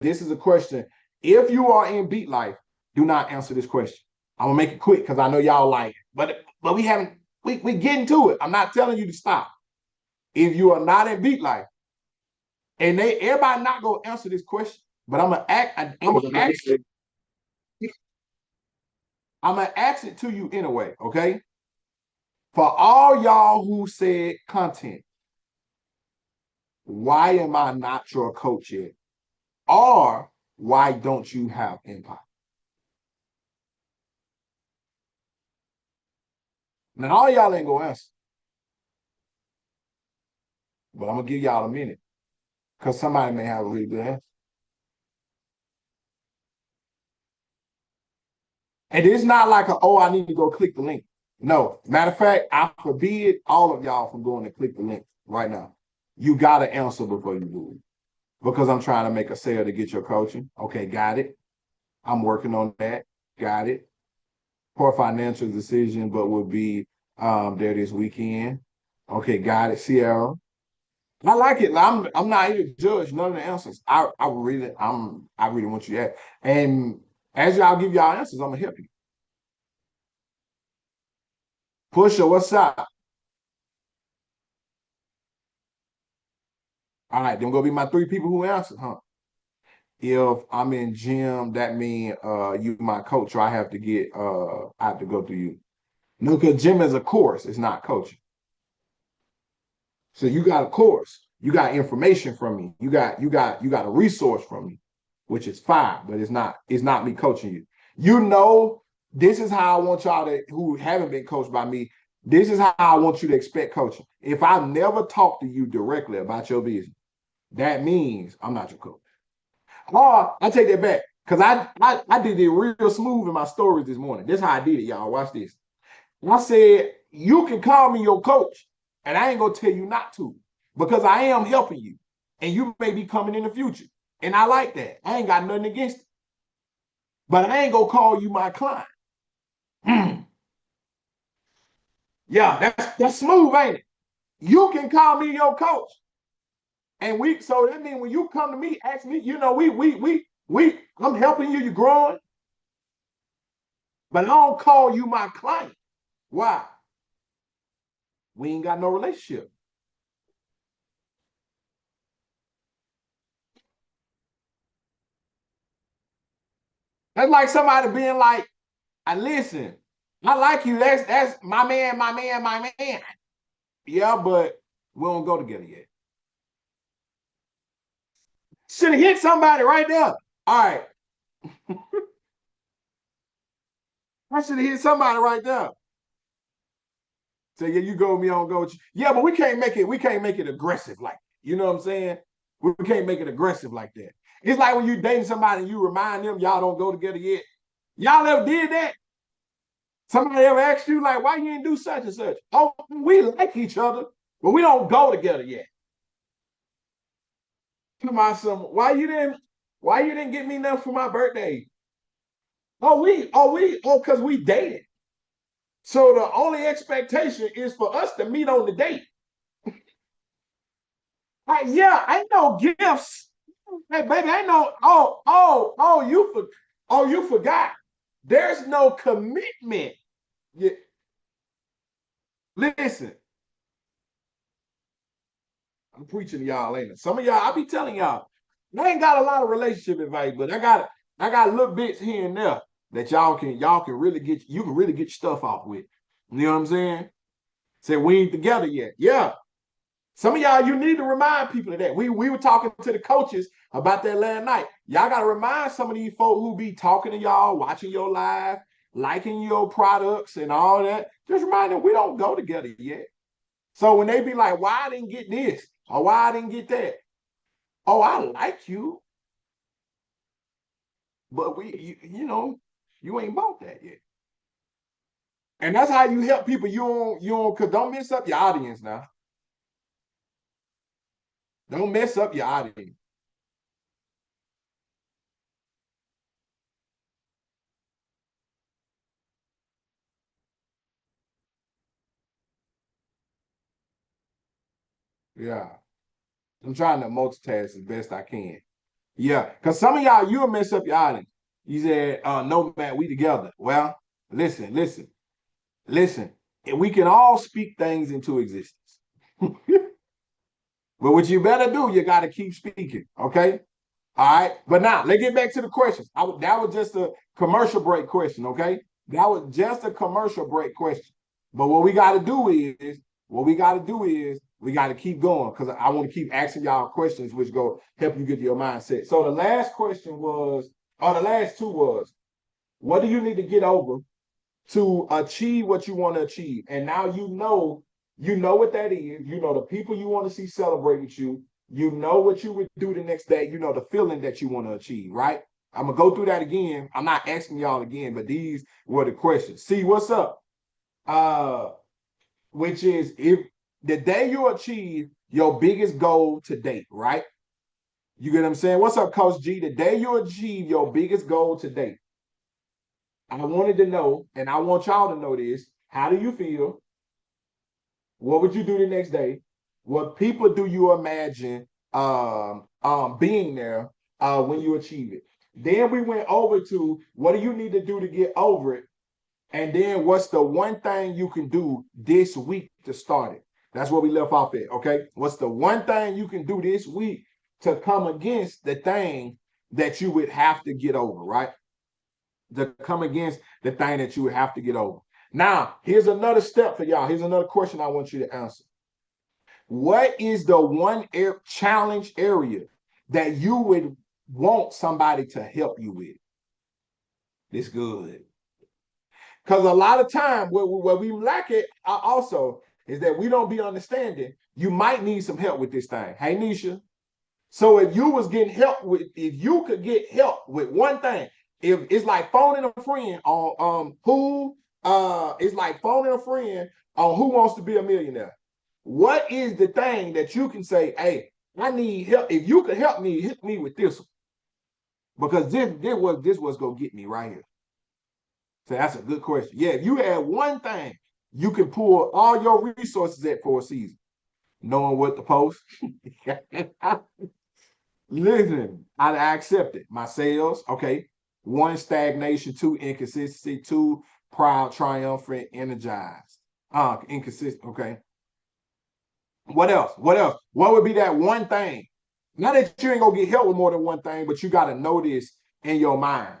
this is a question. If you are in beat life, do not answer this question. I'm gonna make it quick because I know y'all like it, but we haven't we getting to it. I'm not telling you to stop. If you are not in beat life, and everybody not gonna answer this question, but I'm gonna ask it to you anyway, okay? For all y'all who said content, why am I not your coach yet? Or why don't you have impact? Now all y'all ain't gonna answer, but I'm gonna give y'all a minute because somebody may have a really good answer. And it's not like oh, I need to go click the link. No, matter of fact, I forbid all of y'all from going to click the link right now. You gotta answer before you move. Because I'm trying to make a sale to get your coaching. Okay, got it. I'm working on that. Got it. Poor financial decision, but will be there this weekend. Okay, got it, Sierra. I like it. I'm not here to judge none of the answers. I really want you to ask. And as y'all give y'all answers, I'm gonna help you. Pusha, what's up? All right, them gonna be my three people who answered, huh? If I'm in gym, that mean you my coach, or I have to go through you. No, because gym is a course, it's not coaching. So you got a course, you got information from me, you got a resource from me, which is fine, but it's not me coaching you. You know, this is how I want y'all to who haven't been coached by me. This is how I want you to expect coaching. If I never talk to you directly about your business, that means I'm not your coach. Or I take that back because I did it real smooth in my stories this morning. This is how I did it, y'all. Watch this. I said, you can call me your coach, and I ain't gonna tell you not to, because I am helping you, and you may be coming in the future. And I like that. I ain't got nothing against it. But I ain't gonna call you my client. Mm. Yeah, that's smooth, ain't it? You can call me your coach. And so that means when you come to me, ask me, I'm helping you, you're growing, but I don't call you my client. Why? We ain't got no relationship. That's like somebody being like, I listen, I like you. That's my man, my man, my man. Yeah, but we don't go together yet. Should have hit somebody right there. All right. I should have hit somebody right there. Say, yeah, you go with me, I don't go with you. Yeah, but we can't make it aggressive like that. You know what I'm saying? We can't make it aggressive like that. It's like when you dating somebody and you remind them y'all don't go together yet. Y'all ever did that? Somebody ever asked you, like, why you didn't do such and such? Oh, we like each other, but we don't go together yet. Come on, why you didn't get me enough for my birthday? Because we dated. So the only expectation is for us to meet on the date. Yeah, I know gifts. Hey, baby, I know. You forgot. There's no commitment. Yeah, listen, I'm preaching to y'all, ain't it? Some of y'all, I be telling y'all, I ain't got a lot of relationship advice, but I got little bits here and there that y'all can really get your stuff off with. You know what I'm saying? Say we ain't together yet. Yeah. Some of y'all, you need to remind people of that. We were talking to the coaches about that last night. Y'all got to remind some of these folk who be talking to y'all, watching your live, liking your products and all that. Just remind them we don't go together yet. So when they be like, why I didn't get this or why I didn't get that? Oh, I like you, but you ain't bought that yet. And that's how you help people. Cause don't mess up your audience now. Don't mess up your audience. Yeah. I'm trying to multitask as best I can. Yeah, because some of y'all, you'll mess up your audience. You said, no, man, we together. Well, listen, listen, listen. We can all speak things into existence. But what you better do, you got to keep speaking. Okay. All right. But now let's get back to the questions. That was just a commercial break question. Okay. That was just a commercial break question. But what we got to do is, we got to keep going because I want to keep asking y'all questions, which go help you get your mindset. So the last question was, or the last two was, what do you need to get over to achieve what you want to achieve? And now you know what that is. You know the people you want to see celebrate with you. You know what you would do the next day. You know the feeling that you want to achieve, right? I'm gonna go through that again. I'm not asking y'all again, but these were the questions. See, what's up? Uh, which is if the day you achieve your biggest goal to date, right? You get what I'm saying? What's up, Coach G? The day you achieve your biggest goal to date, I wanted to know, and I want y'all to know this. How do you feel? What would you do the next day? What people do you imagine being there when you achieve it? Then we went over to what do you need to do to get over it? And then what's the one thing you can do this week to start it? That's what we left off at. Okay. What's the one thing you can do this week to come against the thing that you would have to get over, right? To come against the thing that you would have to get over. Now, here's another step for y'all. Here's another question I want you to answer. What is the one challenge area that you would want somebody to help you with? This good. Because a lot of time where we lack it also is that we don't be understanding you might need some help with this thing. Hey, Nisha. So if you was getting help with, if you could get help with one thing, if it's like phoning a friend on it's like phoning a friend on Who Wants to Be a Millionaire. What is the thing that you can say, hey, I need help. If you could help me, hit me with this one. Because this was gonna get me right here. So that's a good question. Yeah, if you had one thing you can pull all your resources at for a season, knowing what to post. Listen, I accept it. My sales, okay. One, stagnation. Two, inconsistency. Two, proud, triumphant, energized. Inconsistent. Okay. What else? What else? What would be that one thing? Not that you ain't gonna get help with more than one thing, but you got to know this in your mind.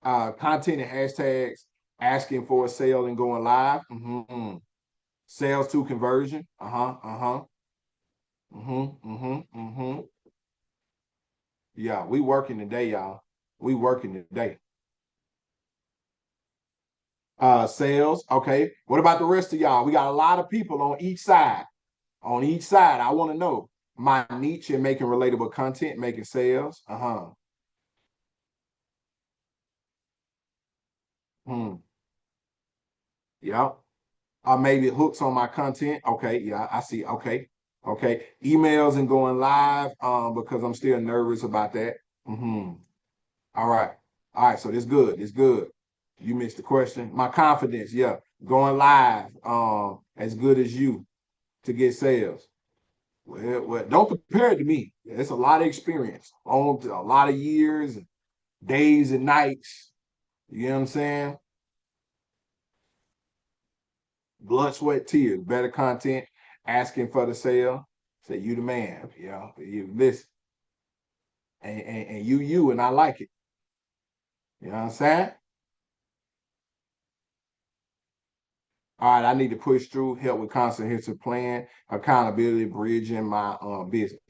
Content and hashtags, asking for a sale and going live. Mm-hmm. Sales to conversion. Uh-huh. Uh-huh. Mm-hmm. Mm-hmm. Mm-hmm. Yeah, we working today, y'all. We working today. Sales. Okay. What about the rest of y'all? We got a lot of people on each side. On each side, I want to know my niche in making relatable content, making sales. Uh-huh. Hmm. Yeah. Maybe hooks on my content. Okay. Yeah, I see. Okay. Okay. Emails and going live because I'm still nervous about that. Mm-hmm. All right. All right. So this good. This good. You missed the question. My confidence. Yeah. Going live as good as you to get sales. Well, don't compare it to me. It's a lot of experience, on a lot of years, days and nights. You know what I'm saying? Blood, sweat, tears, better content, asking for the sale. Say you the man. You know, you listen, and you, and I like it. You know what I'm saying? All right, I need to push through, help with comprehensive plan, accountability, bridging my business.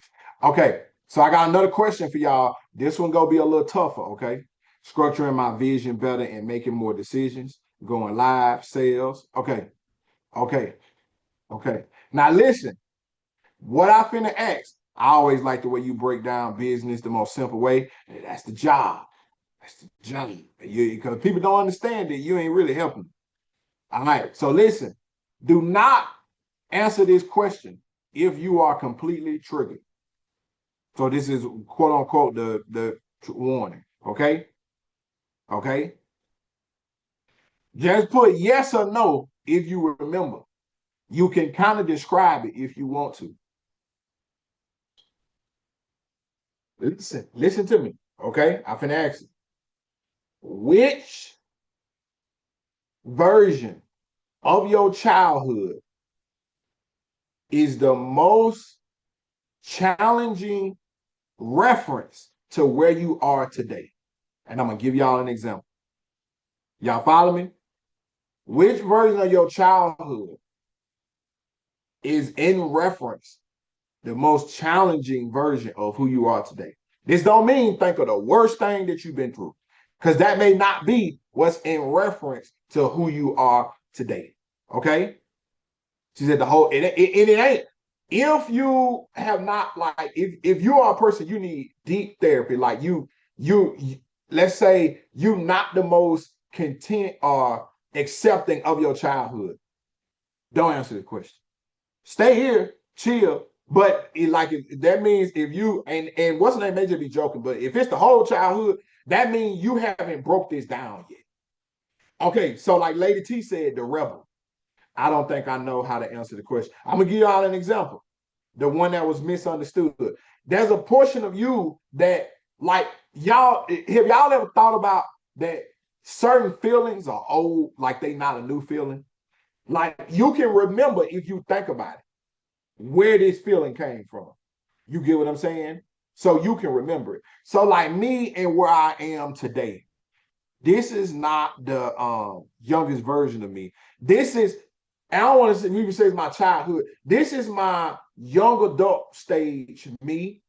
Okay, so I got another question for y'all. This one gonna be a little tougher, okay? Structuring my vision better and making more decisions, going live, sales. Okay, okay, okay. Now listen, what I finna ask, I always like the way you break down business the most simple way. That's the job. That's the job. Because people don't understand it, you ain't really helping. All right, so listen, do not answer this question if you are completely triggered. So this is quote unquote the warning. Okay. Okay. Just put yes or no if you remember. You can kind of describe it if you want to. listen to me. Okay, I finna ask you. Which version of your childhood is the most challenging reference to where you are today? And I'm gonna give y'all an example. Y'all follow me? Which version of your childhood is in reference the most challenging version of who you are today? This don't mean think of the worst thing that you've been through, because that may not be what's in reference to who you are today. Okay? She said the whole it ain't. If you have not, like, if you are a person, you need deep therapy, like you let's say you not the most content or accepting of your childhood, don't answer the question. Stay here, chill. But that means if you and what's the name, may just be joking, but if it's the whole childhood, that means you haven't broke this down yet. Okay, so like Lady T said, the rebel. I don't think I know how to answer the question. I'm gonna give y'all an example. The one that was misunderstood. There's a portion of you that, like, y'all, have y'all ever thought about that certain feelings are old, like they not a new feeling? Like, you can remember, if you think about it, where this feeling came from. You get what I'm saying? So you can remember it. So like me and where I am today, this is not the youngest version of me. This is, I don't want to even say it's my childhood. This is my young adult stage me,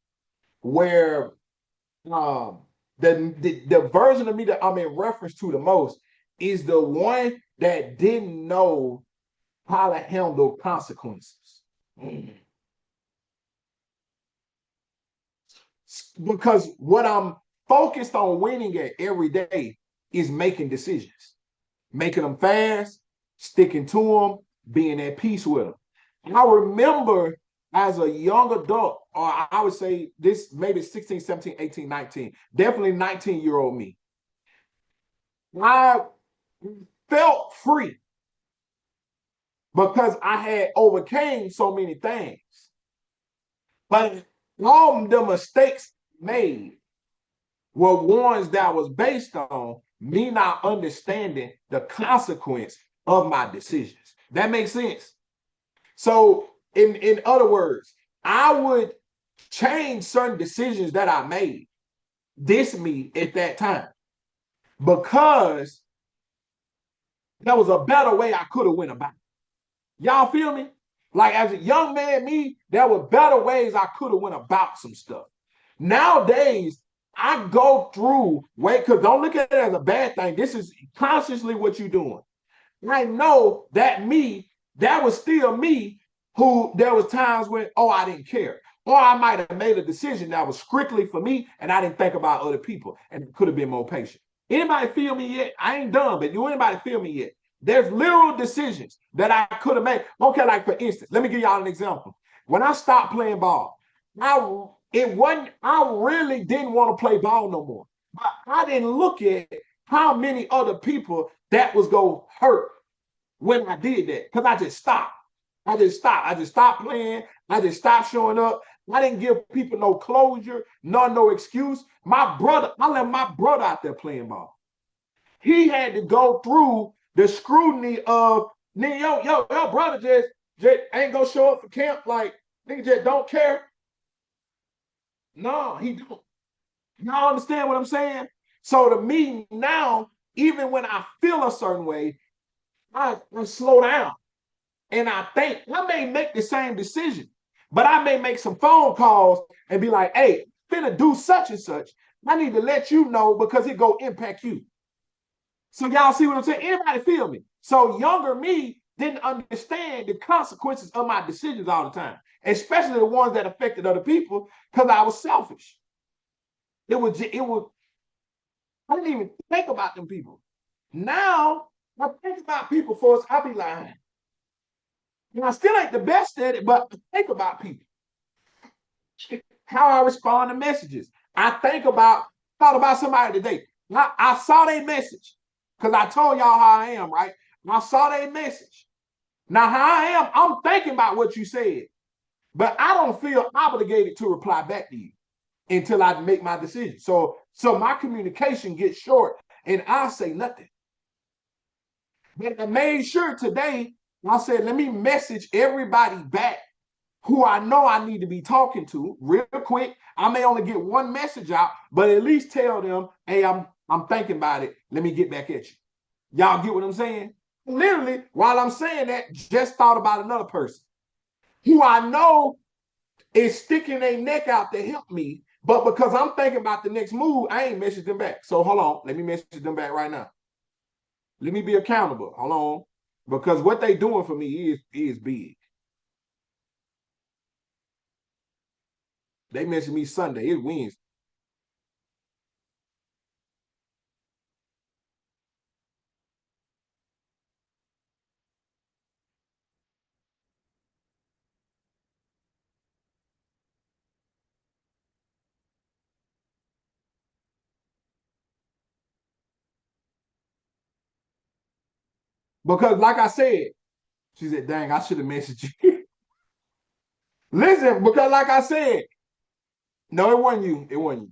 where the version of me that I'm in reference to the most is the one that didn't know how to handle consequences. Because what I'm focused on winning at every day is making decisions, making them fast, sticking to them, being at peace with them. And I remember as a young adult, or I would say this maybe 16, 17, 18, 19, definitely 19-year-old me, I felt free because I had overcame so many things. But all the mistakes made were ones that was based on me not understanding the consequence of my decisions. That makes sense. So, in other words, I would change certain decisions that I made, this me at that time, because there was a better way I could have went about it. Y'all feel me? Like, as a young man, me, there were better ways I could have went about some stuff. Nowadays, I go through, wait, because don't look at it as a bad thing. This is consciously what you're doing. I know that me, that was still me, who there was times when, oh, I didn't care. Or I might have made a decision that was strictly for me and I didn't think about other people and could have been more patient. Anybody feel me yet? I ain't done, but do anybody feel me yet? There's literal decisions that I could have made. Okay, like for instance, let me give y'all an example. When I stopped playing ball, I really didn't want to play ball no more. But I didn't look at how many other people that was going to hurt when I did that, because I just stopped. I just stopped. I just stopped playing. I just stopped showing up. I didn't give people no closure, no excuse. My brother, I left my brother out there playing ball. He had to go through the scrutiny of, nigga, your brother just ain't gonna show up for camp. Like, nigga just don't care. No, he don't. Y'all understand what I'm saying? So to me now, even when I feel a certain way, I slow down and I think I may make the same decision, but I may make some phone calls and be like, hey, finna do such and such. I need to let you know because it go impact you. So y'all see what I'm saying? Anybody feel me? So younger me didn't understand the consequences of my decisions all the time, especially the ones that affected other people, because I was selfish. I didn't even think about them people. Now I think about people first. I be like, I still ain't the best at it, but I think about people, how I respond to messages. I thought about somebody today. I saw their message because I told y'all how I am, right? I saw their message. Now, how I am, I'm thinking about what you said, but I don't feel obligated to reply back to you. until I make my decision. So my communication gets short and I say nothing. But I made sure today, I said, let me message everybody back who I know I need to be talking to real quick. I may only get one message out, but at least tell them, hey, I'm thinking about it. Let me get back at you. Y'all get what I'm saying? Literally, while I'm saying that, just thought about another person who I know is sticking their neck out to help me, but because I'm thinking about the next move, I ain't messaged them back. So hold on, let me message them back right now. Let me be accountable. Hold on, because what they doing for me is big. They messaged me Sunday. It's Wednesday. Because like I said, she said, dang, I should have messaged you. Listen, because like I said, no, it wasn't you. It wasn't you.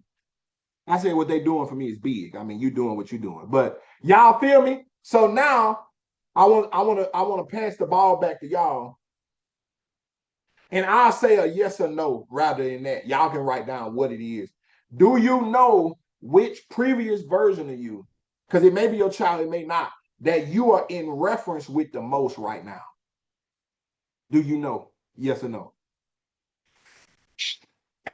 I said what they doing for me is big. I mean, you doing what you doing. But y'all feel me? So now I want to pass the ball back to y'all. And I'll say a yes or no rather than that. Y'all can write down what it is. Do you know which previous version of you, because it may be your child, it may not, that you are in reference with the most right now? Do you know? Yes or no?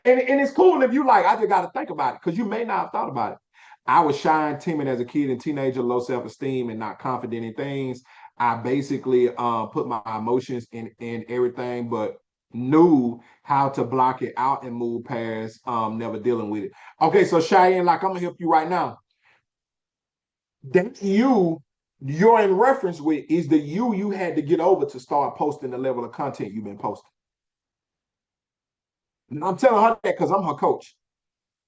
And it's cool if you like, I just got to think about it because you may not have thought about it. I was shy and timid as a kid and teenager, low self-esteem and not confident in things. I basically put my emotions in everything, but knew how to block it out and move past never dealing with it. Okay, so Cheyenne, like I'm gonna help you right now. That you're in reference with is the you had to get over to start posting the level of content you've been posting. And I'm telling her that because I'm her coach.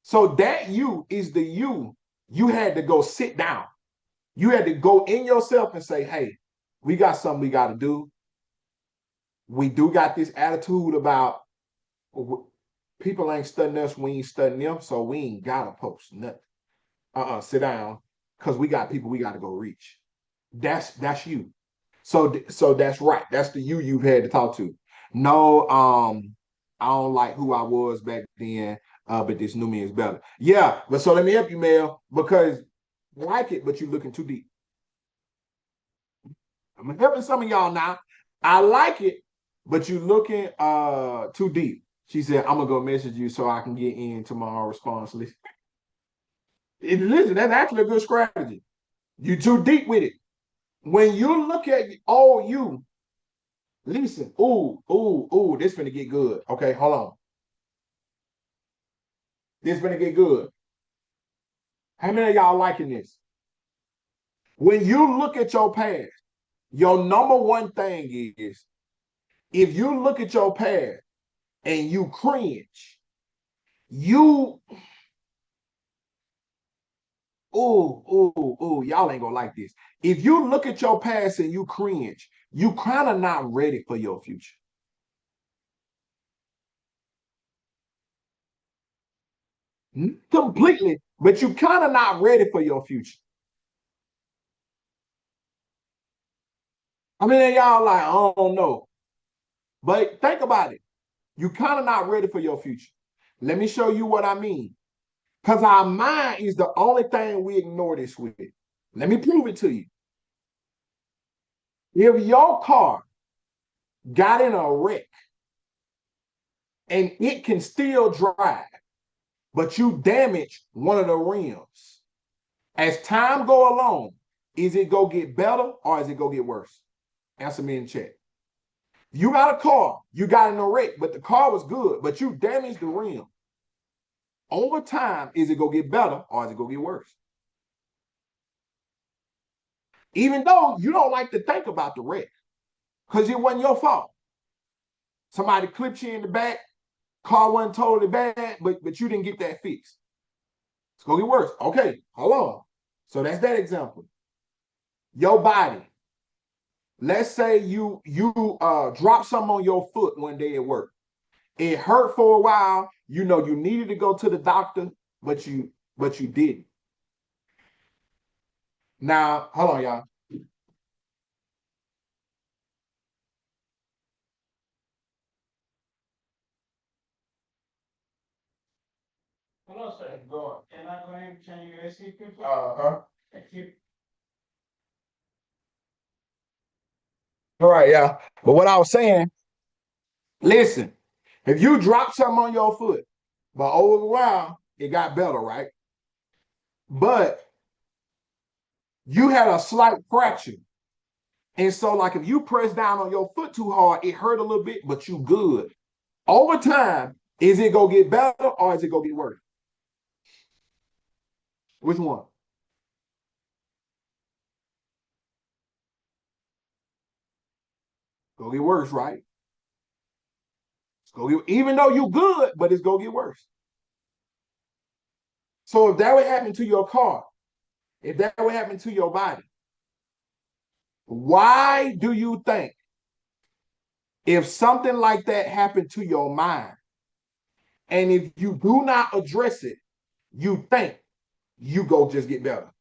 So that you is the you had to go sit down. You had to go in yourself and say, hey, we got something we got to do. We do got this attitude about people ain't studying us, we ain't studying them, so we ain't got to post nothing. Sit down because we got people we got to go reach. That's you. So that's right. That's the you've had to talk to. No, I don't like who I was back then, but this new me is better. Yeah, but so let me help you, Mel, because I like it, but you're looking too deep. I'm helping some of y'all now. I like it, but you're looking too deep. She said, I'm gonna go message you so I can get in tomorrow response list. Listen, that's actually a good strategy. You too deep with it. When you look at all you, listen, ooh, this gonna get good. Okay, hold on. This gonna get good. How many of y'all liking this? When you look at your past, your number one thing is if you look at your past and you cringe, you y'all ain't gonna like this. If you look at your past and you cringe, you kind of not ready for your future. Completely, but you kind of not ready for your future. I mean, y'all like, I don't know. But think about it. You kind of not ready for your future. Let me show you what I mean. Because our mind is the only thing we ignore this with. Let me prove it to you. If your car got in a wreck and it can still drive, but you damage one of the rims, as time go along, is it go get better or is it go get worse? Answer me in chat. You got a car, you got in a wreck, but the car was good, but you damaged the rim. Over time, is it gonna get better or is it gonna get worse? Even though you don't like to think about the wreck, because it wasn't your fault. Somebody clipped you in the back, car wasn't totally bad, but you didn't get that fixed. It's gonna get worse. Okay, hold on. So that's that example. Your body. Let's say you drop something on your foot one day at work, It hurt for a while. You know you needed to go to the doctor, but you didn't. Now, hold on, y'all. Hold on a second. Go on. Can I go ahead and change your AC people? Uh-huh. All right, yeah. But what I was saying, listen, if you drop something on your foot, but over a while, it got better, right? But you had a slight fracture. And so, like, if you press down on your foot too hard, it hurt a little bit, but you good. Over time, is it gonna get better or is it gonna get worse? Which one? Gonna get worse, right? It's gonna get, even though you good, but it's gonna get worse. So if that would happen to your car, if that would happen to your body, why do you think if something like that happened to your mind, and if you do not address it, you think you go just get better?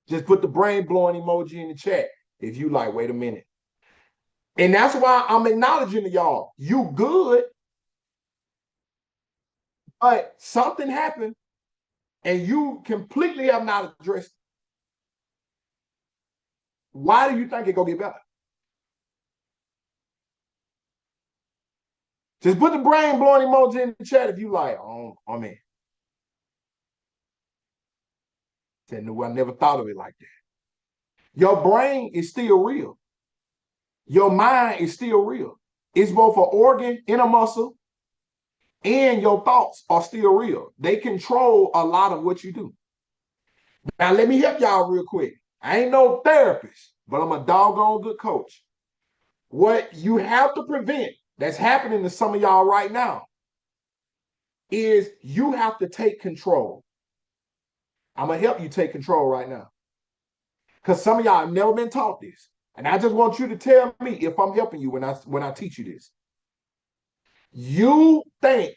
Just put the brain blowing emoji in the chat if you like, wait a minute. And that's why I'm acknowledging to y'all, you good, but something happened and you completely have not addressed it. Why do you think it gonna get better? Just put the brain blowing emoji in the chat if you like, oh man. Said, no, I never thought of it like that. Your brain is still real. Your mind is still real. It's both an organ and a muscle, and your thoughts are still real. They control a lot of what you do. Now, let me help y'all real quick. I ain't no therapist, but I'm a doggone good coach. What you have to prevent that's happening to some of y'all right now is you have to take control. I'm going to help you take control right now. Because some of y'all have never been taught this. And I just want you to tell me if I'm helping you when I teach you this. You think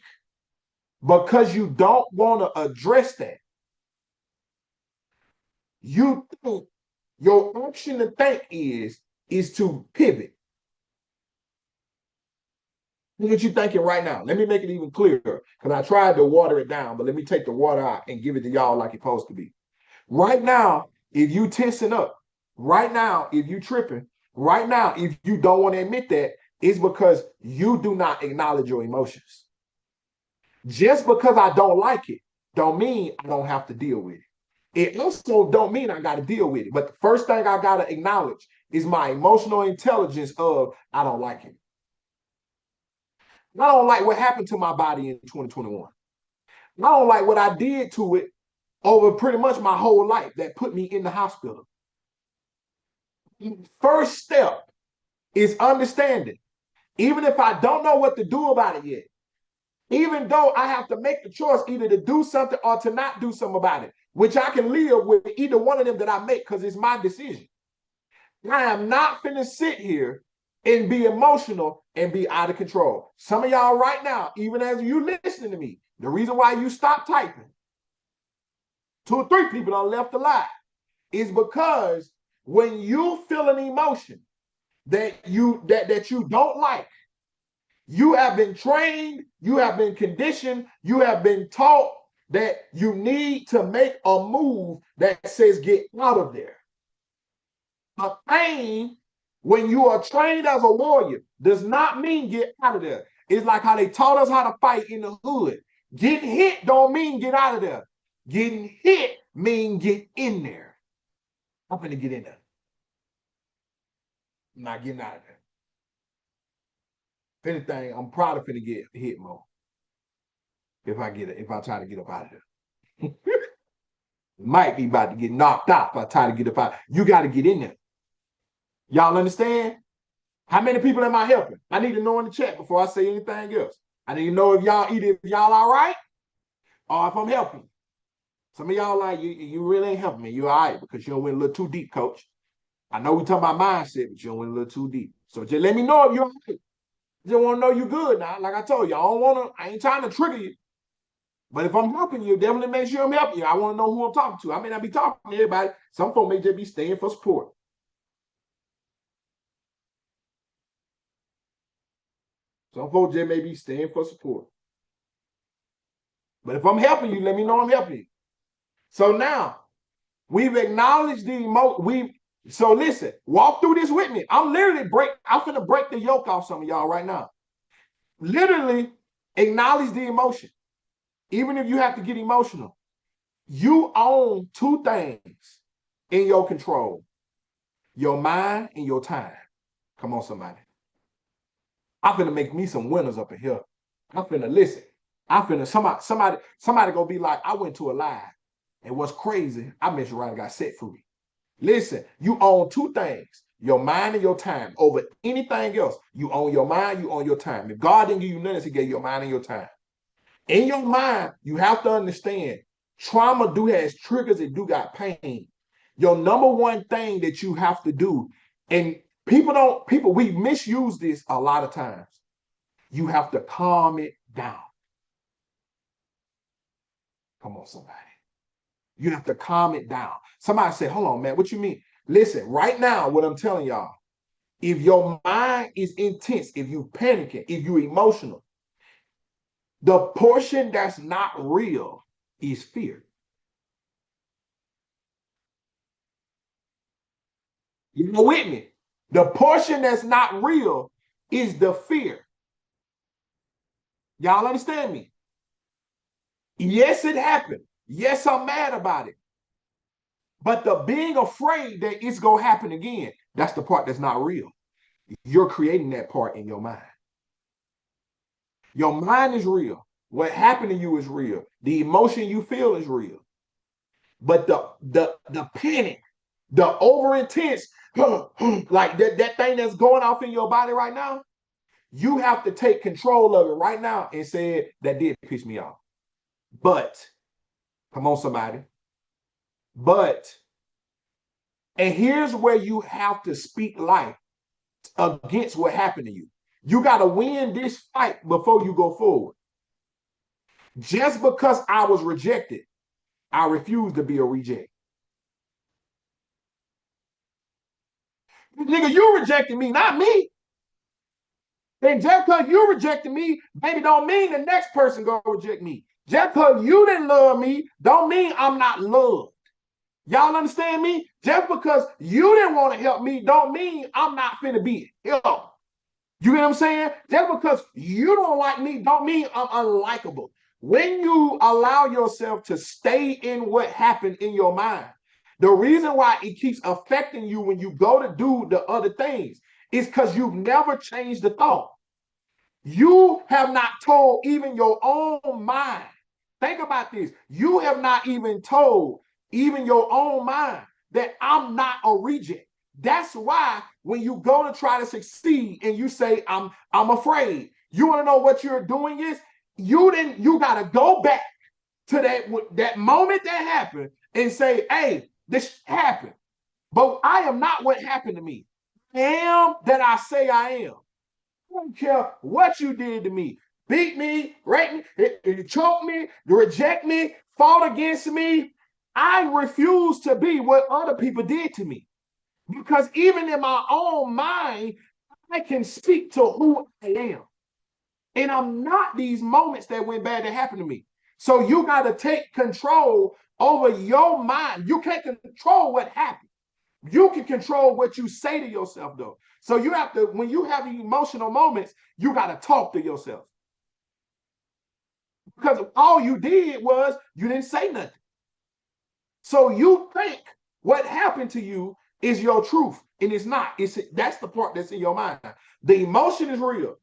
because you don't want to address that, you think your action to think is to pivot. What you thinking right now? Let me make it even clearer because I tried to water it down, but let me take the water out and give it to y'all like it's supposed to be. Right now, if you tensing up, right now, if you tripping, right now, if you don't want to admit that, it's because you do not acknowledge your emotions. Just because I don't like it, don't mean I don't have to deal with it. It also don't mean I got to deal with it. But the first thing I got to acknowledge is my emotional intelligence of I don't like it. I don't like what happened to my body in 2021. I don't like what I did to it over pretty much my whole life that put me in the hospital. First step is understanding. Even if I don't know what to do about it yet, even though I have to make the choice either to do something or to not do something about it, which I can live with either one of them that I make because it's my decision. I am not finna sit here and be emotional and be out of control. Some of y'all right now, even as you listening to me, the reason why you stop typing, 2 or 3 people are left alive, is because when you feel an emotion that you don't like, you have been trained, you have been conditioned, you have been taught that you need to make a move that says get out of there. A pain, when you are trained as a warrior, does not mean get out of there. It's like how they taught us how to fight in the hood. Getting hit don't mean get out of there. Getting hit mean get in there. I'm finna get in there. I'm not getting out of there. If anything, I'm probably finna get hit more if I try to get up out of there. Might be about to get knocked out if I try to get up out. You got to get in there. Y'all understand? How many people am I helping? I need to know in the chat before I say anything else. I need to know if y'all all right or if I'm helping. Some of y'all like, you really ain't helping me. You all right because you don't went a little too deep, coach. I know we talking about mindset, but you don't went a little too deep. So just let me know if you're all right. Just want to know you good now. Like I told you, I ain't trying to trigger you. But if I'm helping you, definitely make sure I'm helping you. I want to know who I'm talking to. I may not be talking to everybody. Some folks may just be staying for support. Some folks just may be staying for support. But if I'm helping you, let me know I'm helping you. So now we've acknowledged the emotion. So listen, walk through this with me. I'm finna break the yoke off some of y'all right now. Literally acknowledge the emotion. Even if you have to get emotional, you own two things in your control: your mind and your time. Come on, somebody. I'm finna make me some winners up in here. I'm finna listen. I'm finna somebody gonna be like, I went to a live, and what's crazy, I mentioned right, I got set free. Listen, you own two things: your mind and your time. Over anything else, you own your mind, you own your time. If God didn't give you nothing, He gave you your mind and your time. In your mind, you have to understand trauma has triggers, it do got pain. Your number one thing that you have to do, and we misuse this a lot of times. You have to calm it down. Come on, somebody. You have to calm it down. Somebody said, hold on, man, what you mean? Listen, right now, what I'm telling y'all, if your mind is intense, if you panicking, if you emotional, the portion that's not real is fear. You know with me? The portion that's not real is the fear. Y'all understand me? Yes, it happened. Yes, I'm mad about it. But the being afraid that it's going to happen again, that's the part that's not real. You're creating that part in your mind. Your mind is real. What happened to you is real. The emotion you feel is real. But the panic, the over intense, like that thing that's going off in your body right now, you have to take control of it right now and say, that did piss me off. But, come on, somebody. But, and here's where you have to speak life against what happened to you. You got to win this fight before you go forward. Just because I was rejected, I refuse to be a reject. Nigga, you rejected me, not me. And just because you rejected me, baby, don't mean the next person gonna reject me. Just because you didn't love me, don't mean I'm not loved. Y'all understand me? Just because you didn't want to help me, don't mean I'm not finna be helped. You get what I'm saying? Just because you don't like me, don't mean I'm unlikable. When you allow yourself to stay in what happened in your mind, the reason why it keeps affecting you when you go to do the other things is because you've never changed the thought. You have not told even your own mind. Think about this. You have not even told even your own mind that I'm not a reject. That's why when you go to try to succeed and you say I'm afraid, you want to know what you're doing is you got to go back to that moment that happened and say, hey, this happened, but I am not what happened to me. I am that I say I am. I don't care what you did to me. Beat me, rape me, choke me, reject me, fought against me. I refuse to be what other people did to me. Because even in my own mind, I can speak to who I am. And I'm not these moments that went bad that happened to me. So you got to take control over your mind. You can't control what happened. You can control what you say to yourself, though. So you have to, when you have emotional moments, you got to talk to yourself. Because all you did was you didn't say nothing. So you think what happened to you is your truth, and it's not. That's the part that's in your mind. The emotion is real.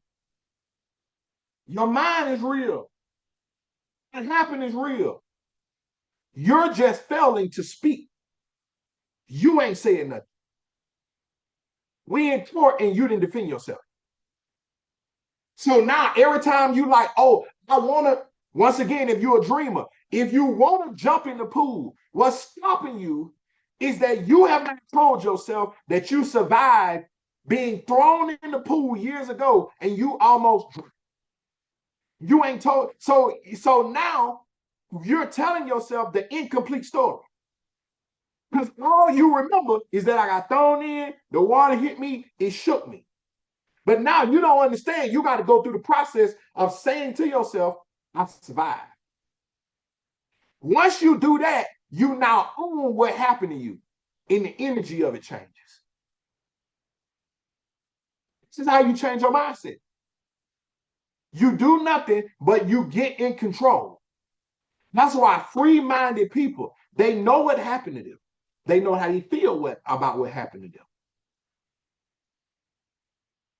Your mind is real. What happened is real. You're just failing to speak. You ain't saying nothing. We in court and you didn't defend yourself. So now every time you like, oh, I want to, once again, if you're a dreamer, If you want to jump in the pool, what's stopping you is that you have not told yourself that you survived being thrown in the pool years ago and you almost you ain't told. So now you're telling yourself the incomplete story. Because all you remember is that I got thrown in, the water hit me, it shook me. But now you don't understand. You got to go through the process of saying to yourself, I survived. Once you do that, you now own what happened to you, and the energy of it changes. This is how you change your mindset. You do nothing, but you get in control. That's why free-minded people, they know what happened to them. They know how they feel about what happened to them.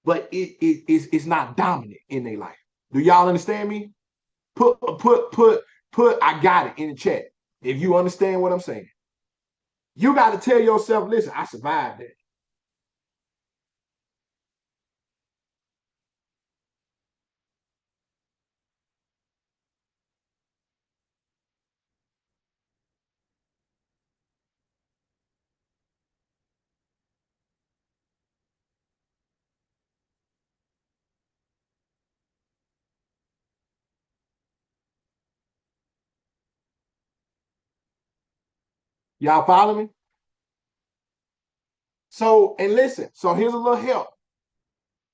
But it's not dominant in their life. Do y'all understand me? Put I got it in the chat. If you understand what I'm saying. You got to tell yourself, listen, I survived that. Y'all follow me? So, and listen, so here's a little help.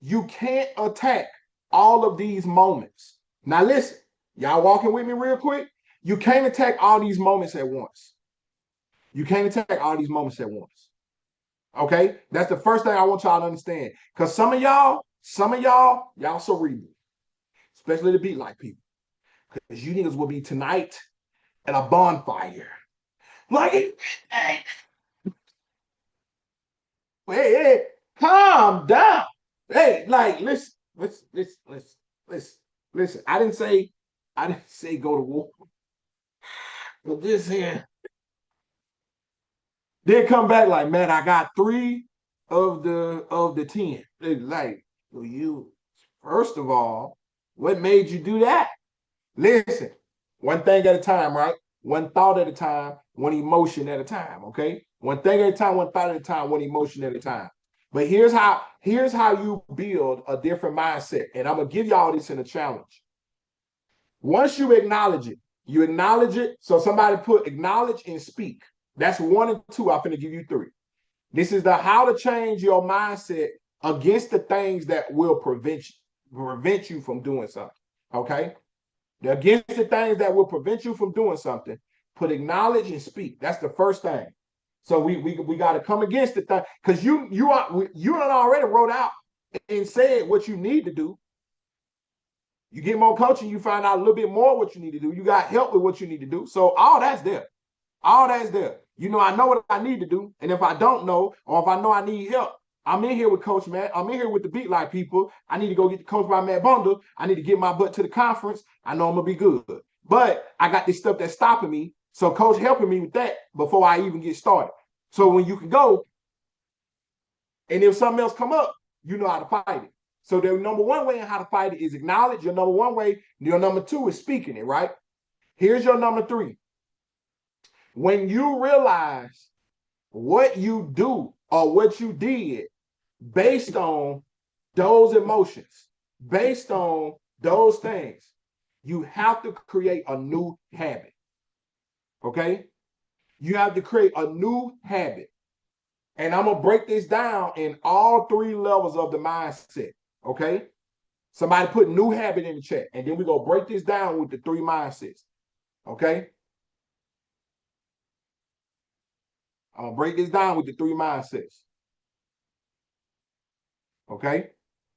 You can't attack all of these moments. Now, listen, y'all walking with me real quick? You can't attack all these moments at once. You can't attack all these moments at once. Okay? That's the first thing I want y'all to understand. Because some of y'all, y'all cerebral, especially the beat like people. Because you niggas will be tonight at a bonfire. Like, hey, hey, calm down. Hey, like, listen. I didn't say go to war. But this here, they come back like, man, I got 3 of the 10. They're like, well, you first of all, what made you do that? Listen, one thing at a time, right? One thought at a time, one emotion at a time, okay? One thing at a time, one thought at a time, one emotion at a time. But here's how you build a different mindset. And I'm gonna give y'all this in a challenge. Once you acknowledge it, you acknowledge it. So somebody put acknowledge and speak. That's 1 and 2. I'm gonna give you 3. This is the how to change your mindset against the things that will prevent you from doing something. Okay? Against the things that will prevent you from doing something, put acknowledge and speak. That's the first thing. So we got to come against the thing because you done already wrote out and said what you need to do. You get more coaching, you find out a little bit more what you need to do. You got help with what you need to do. So all that's there. All that's there. You know, I know what I need to do. And if I don't know, or if I know I need help, I'm in here with Coach Matt. I'm in here with the Beat Like people. I need to go get the coach by Matt Bundle. I need to get my butt to the conference. I know I'm gonna be good. But I got this stuff that's stopping me. So coach helping me with that before I even get started. So when you can go, and if something else come up, you know how to fight it. So the number 1 way in how to fight it is acknowledge. Your number 1 way. Your number 2 is speaking it, right? Here's your number 3. When you realize what you do or what you did based on those emotions, based on those things, you have to create a new habit. Okay? You have to create a new habit. And I'm going to break this down in all 3 levels of the mindset. Okay? Somebody put new habit in the chat. And then we're going to break this down with the 3 mindsets. Okay? I'm going to break this down with the 3 mindsets. Okay?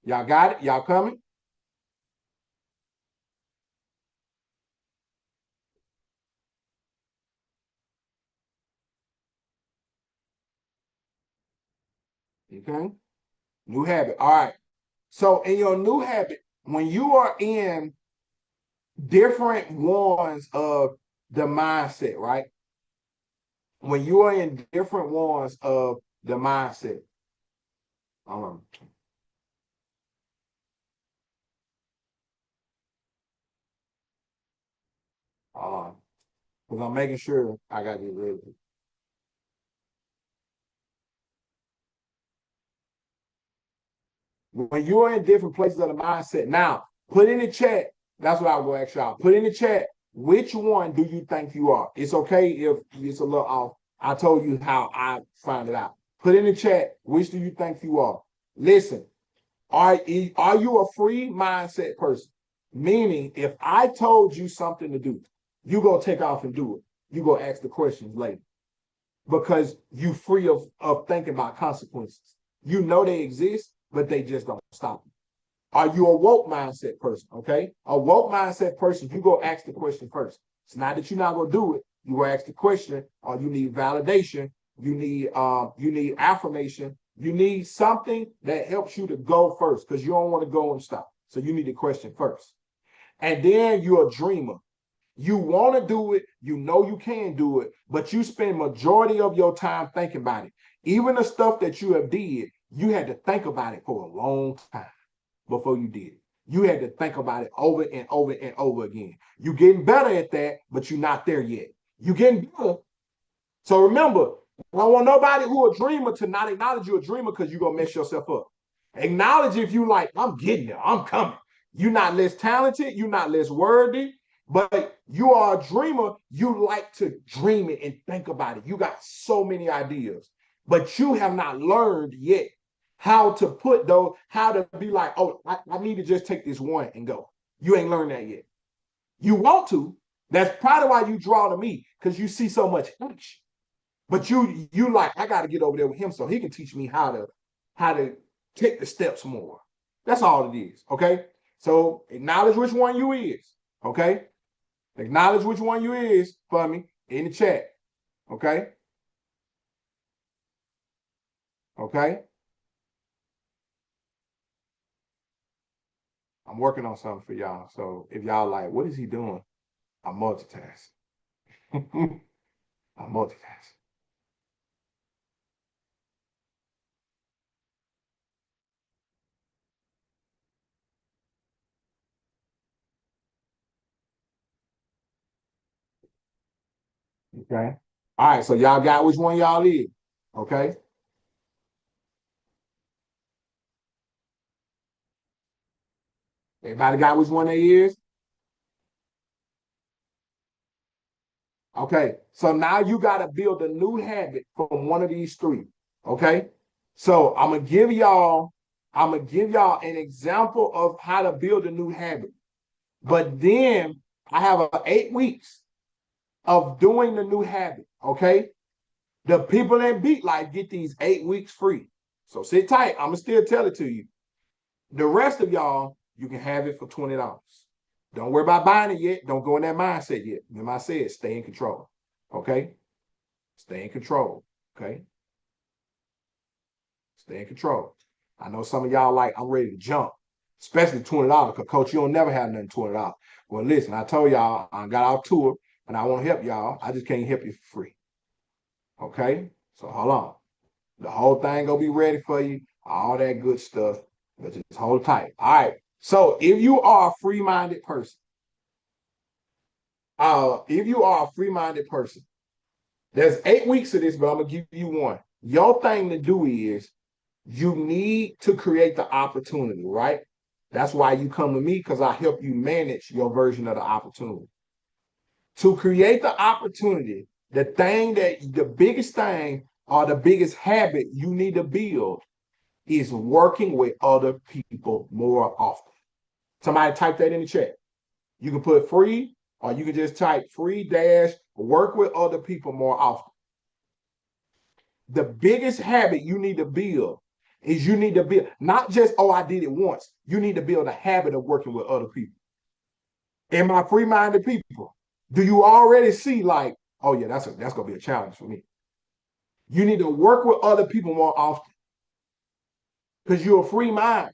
Y'all got it? Y'all coming? Okay? New habit. All right. So in your new habit, when you are in different ones of the mindset, right? When you are in different ones of the mindset, um, uh, because I'm making sure I got it ready. When you're in different places of the mindset, now put in the chat. That's what I'll go ask y'all. Put in the chat. Which one do you think you are? It's okay if it's a little off. I told you how I find it out. Put in the chat. Which do you think you are? Listen, are you a free mindset person? Meaning, if I told you something to do, you go take off and do it. You go ask the questions later because you free of thinking about consequences. You know they exist, but they just don't stop you. Are you a woke mindset person? Okay. A woke mindset person, you go ask the question first. It's not that you're not gonna do it. You go ask the question, or you need validation, you need affirmation, you need something that helps you to go first because you don't want to go and stop. So you need the question first. And then you're a dreamer. You want to do it, you know you can do it, but you spend majority of your time thinking about it. Even the stuff that you have did, you had to think about it for a long time before you did it. You had to think about it over and over and over again. You're getting better at that, but you're not there yet. You're getting better. So remember, I don't want nobody who a dreamer to not acknowledge you're a dreamer because you're going to mess yourself up. Acknowledge if you like, I'm getting there, I'm coming. You're not less talented, you're not less worthy, but you are a dreamer. You like to dream it and think about it. You got so many ideas, but you have not learned yet how to put those, how to be like, oh, I need to just take this one and go. You ain't learned that yet. You want to. That's probably why you draw to me, because you see so much action. But you like, I got to get over there with him so he can teach me how to take the steps more. That's all it is. Okay. So acknowledge which one you is. Okay. Acknowledge which one you is for me in the chat. Okay. Okay. I'm working on something for y'all. So if y'all like, what is he doing? I'm multitasking. I'm multitasking. Okay. All right. So y'all got which one y'all is. Okay. Everybody got which one they is? Okay. So now you got to build a new habit from one of these three. Okay. So I'm gonna give y'all an example of how to build a new habit. But then I have 8 weeks of doing the new habit. Okay. The people that beat life get these 8 weeks free. So sit tight. I'm gonna still tell it to you. The rest of y'all, you can have it for $20. Don't worry about buying it yet. Don't go in that mindset yet. Remember, I said stay in control. Okay? Stay in control. Okay? Stay in control. I know some of y'all like, I'm ready to jump, especially $20, because coach, you don't never have nothing $20. Well, listen, I told y'all I got off tour and I want to help y'all. I just can't help you for free. Okay? So hold on. The whole thing gonna be ready for you, all that good stuff. But just hold tight. All right. So if you are a free-minded person, there's 8 weeks of this, but I'm gonna give you one. Your thing to do is you need to create the opportunity, right? That's why you come to me, because I help you manage your version of the opportunity. To create the opportunity, the biggest thing or the biggest habit you need to build is working with other people more often. Somebody type that in the chat. You can put free, or you can just type free dash work with other people more often. The biggest habit you need to build is you need to build not just, oh, I did it once. You need to build a habit of working with other people. And my free-minded people, do you already see like, oh yeah, that's gonna be a challenge for me. You need to work with other people more often because you're a free mind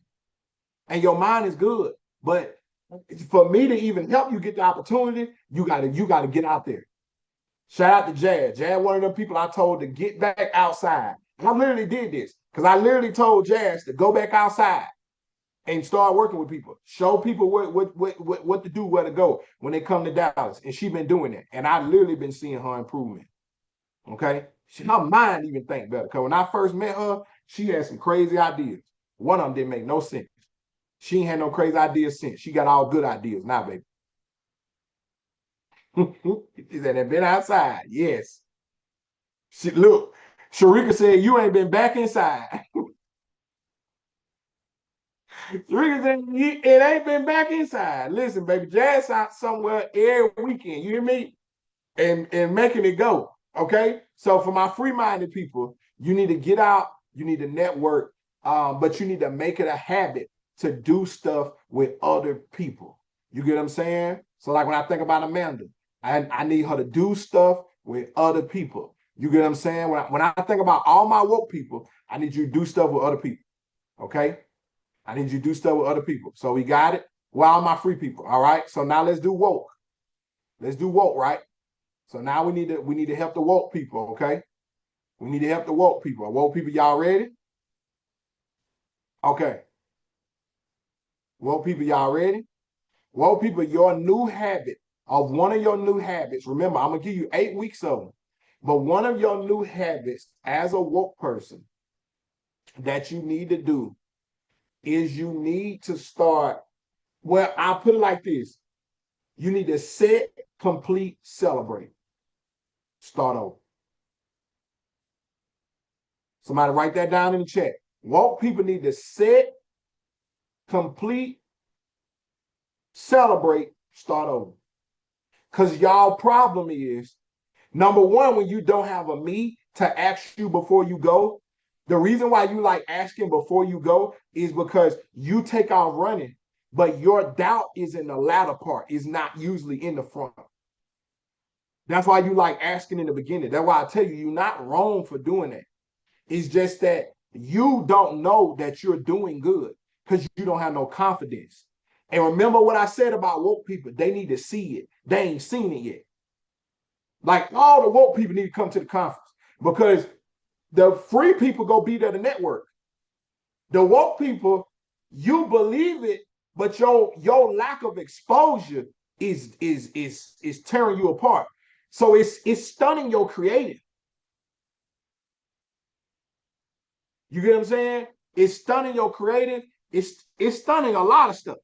and your mind is good. But for me to even help you get the opportunity, you gotta get out there. Shout out to Jazz. Jazz, one of them people I told to get back outside. I literally did this because I literally told Jazz to go back outside and start working with people. Show people what to do, where to go when they come to Dallas. And she been doing that. And I literally been seeing her improvement. Okay. Her mind even think better. Because when I first met her, she had some crazy ideas. One of them didn't make no sense. She ain't had no crazy ideas since. She got all good ideas now, baby. She said, "They've been outside." Yes. Look, Sharika said, "You ain't been back inside." Sharika said, "It ain't been back inside." Listen, baby, Jazz out somewhere every weekend. You hear me? And making it go. Okay. So for my free-minded people, you need to get out, you need to network, but you need to make it a habit to do stuff with other people. You get what I'm saying? So, like when I think about Amanda, I need her to do stuff with other people. You get what I'm saying? When I think about all my woke people, I need you to do stuff with other people. Okay? I need you to do stuff with other people. So we got it. Well, all my free people. All right. So now let's do woke. Let's do woke, right? So now we need to help the woke people, okay? We need to help the woke people. Woke people, y'all ready? Okay. Woke people, y'all ready? Woke people, your new habit of one of your new habits. Remember, I'm gonna give you 8 weeks of them. But one of your new habits as a woke person that you need to do is you need to start. Well, I'll put it like this: you need to set, complete, celebrate. Start over. Somebody write that down in the chat. Woke people need to set, complete, celebrate, start over. Because y'all problem is, number one, when you don't have a me to ask you before you go, the reason why you like asking before you go is because you take off running, but your doubt is in the latter part, is not usually in the front. That's why you like asking in the beginning. That's why I tell you, you're not wrong for doing that. It's just that you don't know that you're doing good because you don't have no confidence. And remember what I said about woke people, they need to see it. They ain't seen it yet. Like all the woke people need to come to the conference because the free people go be there to network. The woke people, you believe it, but your lack of exposure is tearing you apart. So it's stunning your creative. You get what I'm saying? It's stunning your creative. It's stunning a lot of stuff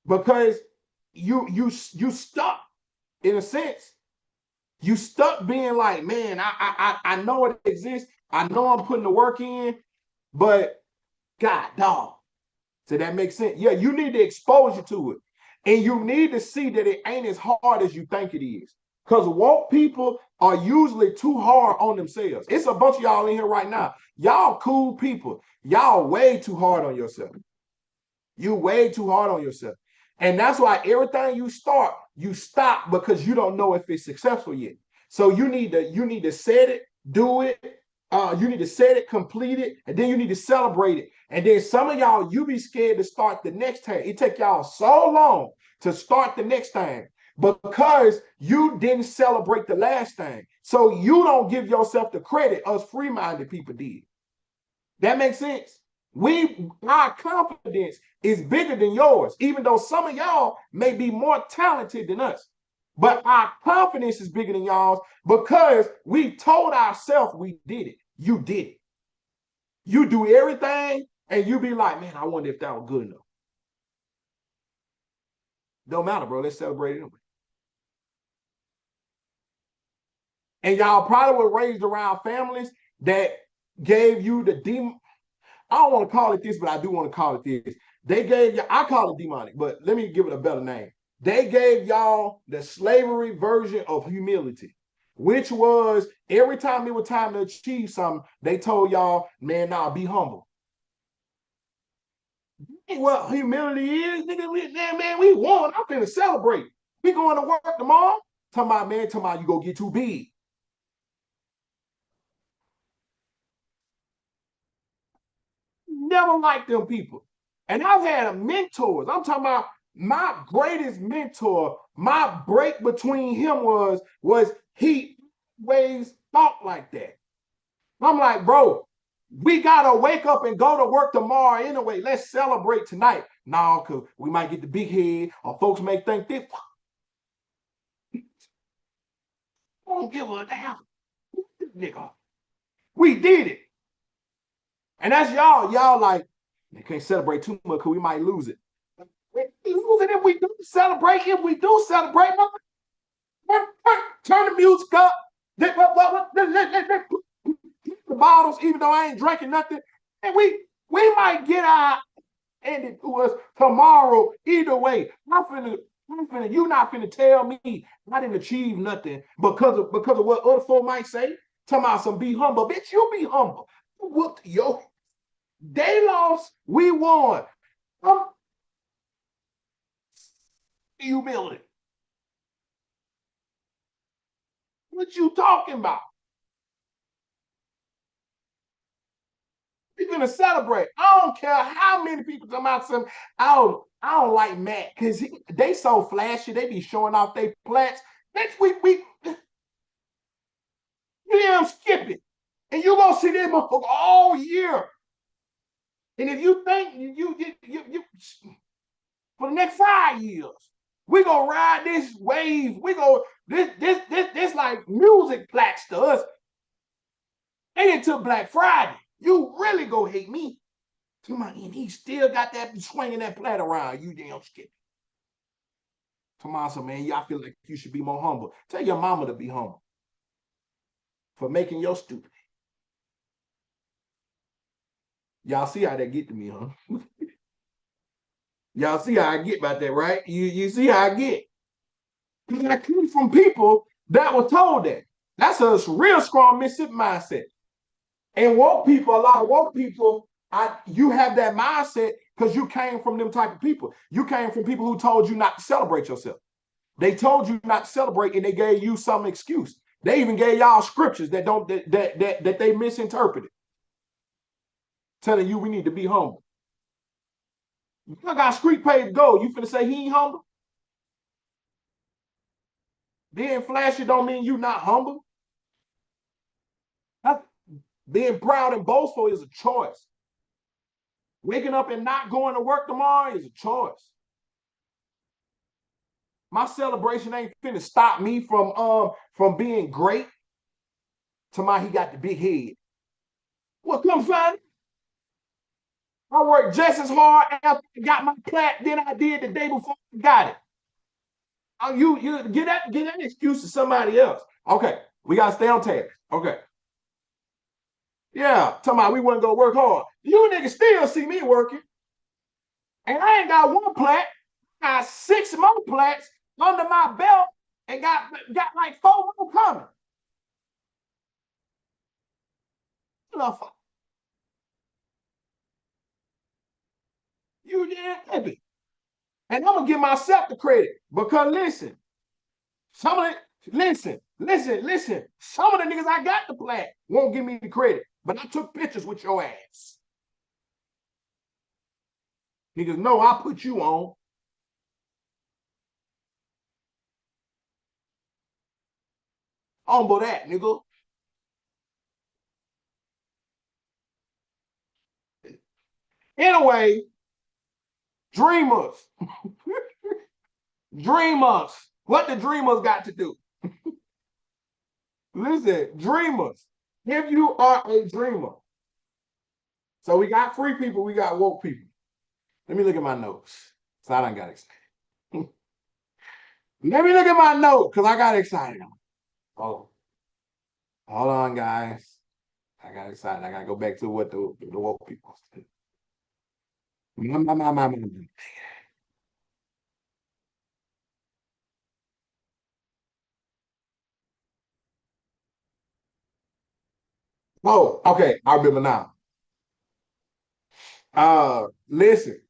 because you stuck in a sense. You stuck being like, man, I know it exists. I know I'm putting the work in, but God, dog. So that makes sense. Yeah, you need the exposure to it. And you need to see that it ain't as hard as you think it is. Because woke people are usually too hard on themselves. It's a bunch of y'all in here right now. Y'all cool people. Y'all way too hard on yourself. You way too hard on yourself. And that's why everything you start, you stop because you don't know if it's successful yet. So you need to set it, do it. You need to set it, complete it, and then you need to celebrate it. And then some of y'all, you be scared to start the next time. It take y'all so long to start the next time because you didn't celebrate the last time. So you don't give yourself the credit us free-minded people did. That makes sense. Our confidence is bigger than yours, even though some of y'all may be more talented than us. But our confidence is bigger than y'all's because we told ourselves we did it. You did it. You do everything and you be like, man, I wonder if that was good enough. Don't matter, bro. Let's celebrate it anyway. And y'all probably were raised around families that gave you the demon. I don't want to call it this, but I do want to call it this. They gave you, I call it demonic, but let me give it a better name. They gave y'all the slavery version of humility, which was every time it was time to achieve something, they told y'all, man, nah, be humble. Well, humility is, nigga, man, we won. I'm finna celebrate. We going to work tomorrow. Talking about you go get too big. Never liked them people. And I've had mentors. I'm talking about my greatest mentor. My break between him was he always thought like that. I'm like, bro, We gotta wake up and go to work tomorrow anyway. Let's celebrate tonight. No, because we might get the big head, or folks may think this. I don't give a damn. Nigga. We did it. And that's y'all. Y'all like, they can't celebrate too much because we might lose it. We lose it if we do celebrate. If we do celebrate, turn the music up. The bottles, even though I ain't drinking nothing. And we might get our ended to us tomorrow either way. You not finna tell me I didn't achieve nothing because of what other folk might say. Talking about some be humble. Bitch, you be humble. Whooped yo. They lost, we won. Humility. What you talking about? We're gonna celebrate. I don't care how many people talking about something. I don't like Matt because they so flashy. They be showing off their plats. Next week you damn skip it, and you gonna see them all year. And if you think you for the next 5 years, we gonna ride this wave. We go this like music plats to us. And until Black Friday, you really go hate me. And he still got that swinging that plat around. You damn skip. Tommaso, man, I feel like you should be more humble. Tell your mama to be humble for making your stupid. Y'all see how that get to me, huh? Y'all see how I get about that, right? You see how I get. Because I come from people that were told that. That's a real strong Mississippi mindset. And woke people, a lot of woke people, you have that mindset because you came from them type of people. You came from people who told you not to celebrate yourself. They told you not to celebrate, and they gave you some excuse. They even gave y'all scriptures that they misinterpreted, telling you we need to be humble. You got street paved gold. You finna say he ain't humble? Being flashy don't mean you not humble. Being proud and boastful is a choice. Waking up and not going to work tomorrow is a choice. My celebration ain't finna stop me from being great. Tomorrow he got the big head. Well, come find it. I worked just as hard after I got my plat than I did the day before I got it. You get that excuse to somebody else. Okay, we gotta stay on task. Okay. Yeah, talking about we wouldn't go work hard. You niggas still see me working. And I ain't got one plat, I got 6 more plats under my belt and got like 4 more coming. You did it. And I'm gonna give myself the credit because listen, some of the listen. Some of the niggas I got the plat won't give me the credit, but I took pictures with your ass. Niggas know I put you on. Humble that, nigga. Anyway, dreamers. Dreamers. What the dreamers got to do? Listen, dreamers. If you are a dreamer. So we got free people, we got woke people. Let me look at my notes. So I done got excited. Let me look at my note because I got excited. Oh, hold on, guys. I got excited. I gotta go back to what the woke people said. My. Oh, okay. I remember now. Listen,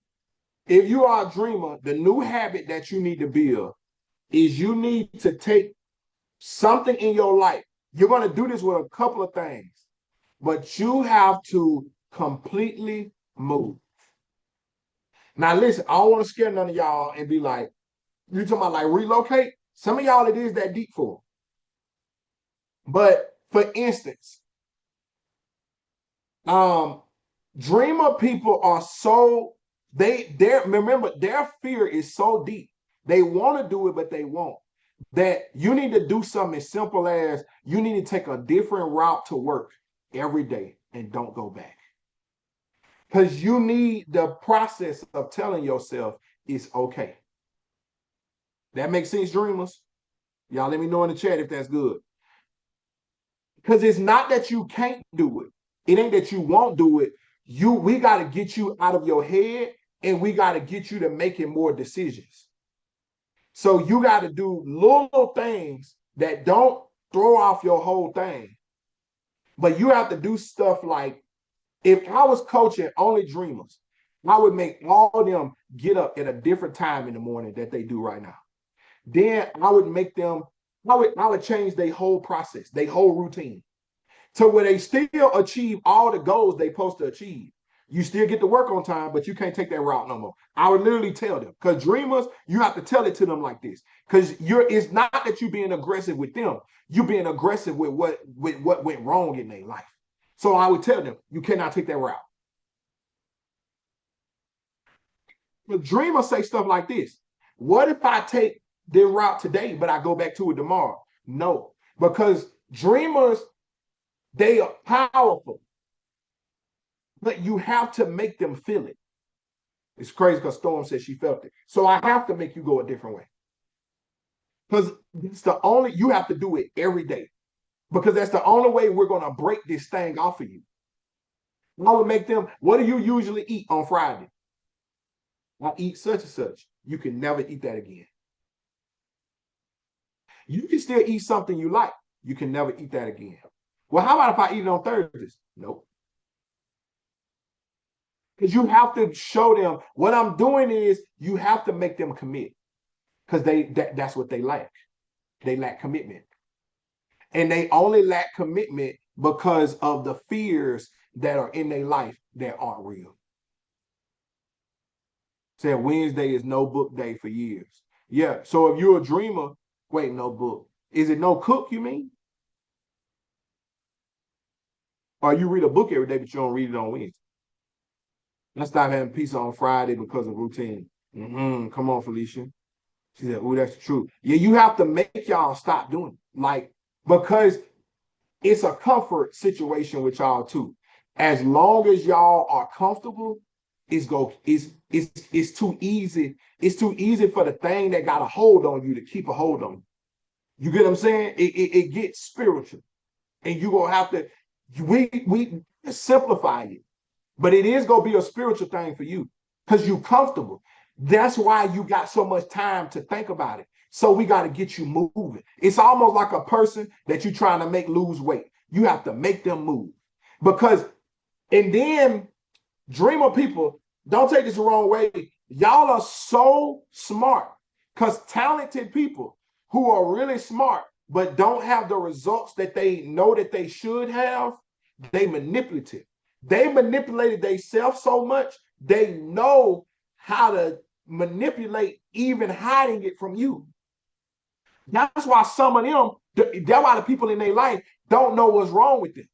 if you are a dreamer, the new habit that you need to build is you need to take something in your life. You're going to do this with a couple of things, but you have to completely move. Now, listen, I don't want to scare none of y'all and be like, you talking about like relocate? Some of y'all, it is that deep for. But for instance, Um, dreamer people are so remember their fear is so deep. They want to do it, but they won't. That you need to do something as simple as you need to take a different route to work every day and don't go back. Because you need the process of telling yourself it's okay. That makes sense, dreamers? Y'all let me know in the chat if that's good. Because it's not that you can't do it. It ain't that you won't do it. We got to get you out of your head and we got to get you to making more decisions. So you got to do little things that don't throw off your whole thing. But you have to do stuff like, if I was coaching only dreamers, I would make all of them get up at a different time in the morning that they do right now. Then I would make them, I would change their whole process, their whole routine to where they still achieve all the goals they supposed to achieve. You still get to work on time, but you can't take that route no more. I would literally tell them, because dreamers, you have to tell it to them like this. Because it's not that you being aggressive with them, you being aggressive with what went wrong in their life. So I would tell them, you cannot take that route. But dreamers say stuff like this. What if I take the route today, but I go back to it tomorrow? No, because dreamers, they are powerful, but you have to make them feel it. It's crazy because Storm said she felt it. So I have to make you go a different way. Because it's the only, you have to do it every day. Because that's the only way we're going to break this thing off of you. I would make them, what do you usually eat on Friday? I eat such and such. You can never eat that again. You can still eat something you like. You can never eat that again. Well, how about if I eat it on Thursdays? Nope. Because you have to show them what I'm doing is you have to make them commit. Because that's what they lack. They lack commitment. And they only lack commitment because of the fears that are in their life that aren't real. Said Wednesday is no book day for years. Yeah. So if you're a dreamer, wait, no book. Is it no cook, you mean? Or you read a book every day, but you don't read it on Wednesday? Let's stop having pizza on Friday because of routine. Come on, Felicia. She said, oh, that's the truth. Yeah, you have to make y'all stop doing it. Like, because it's a comfort situation with y'all too. As long as y'all are comfortable, it's too easy. It's too easy for the thing that got a hold on you to keep a hold on you. You get what I'm saying? It gets spiritual. And you're gonna have to, we simplify it. But it is gonna be a spiritual thing for you because you're comfortable. That's why you got so much time to think about it. So we got to get you moving. It's almost like a person that you're trying to make lose weight. You have to make them move. Because, and then dreamer people, don't take this the wrong way. Y'all are so smart because talented people who are really smart but don't have the results that they know that they should have, they manipulative. They manipulated themselves so much, they know how to manipulate even hiding it from you. That's why some of them, that's why the people in their life don't know what's wrong with them.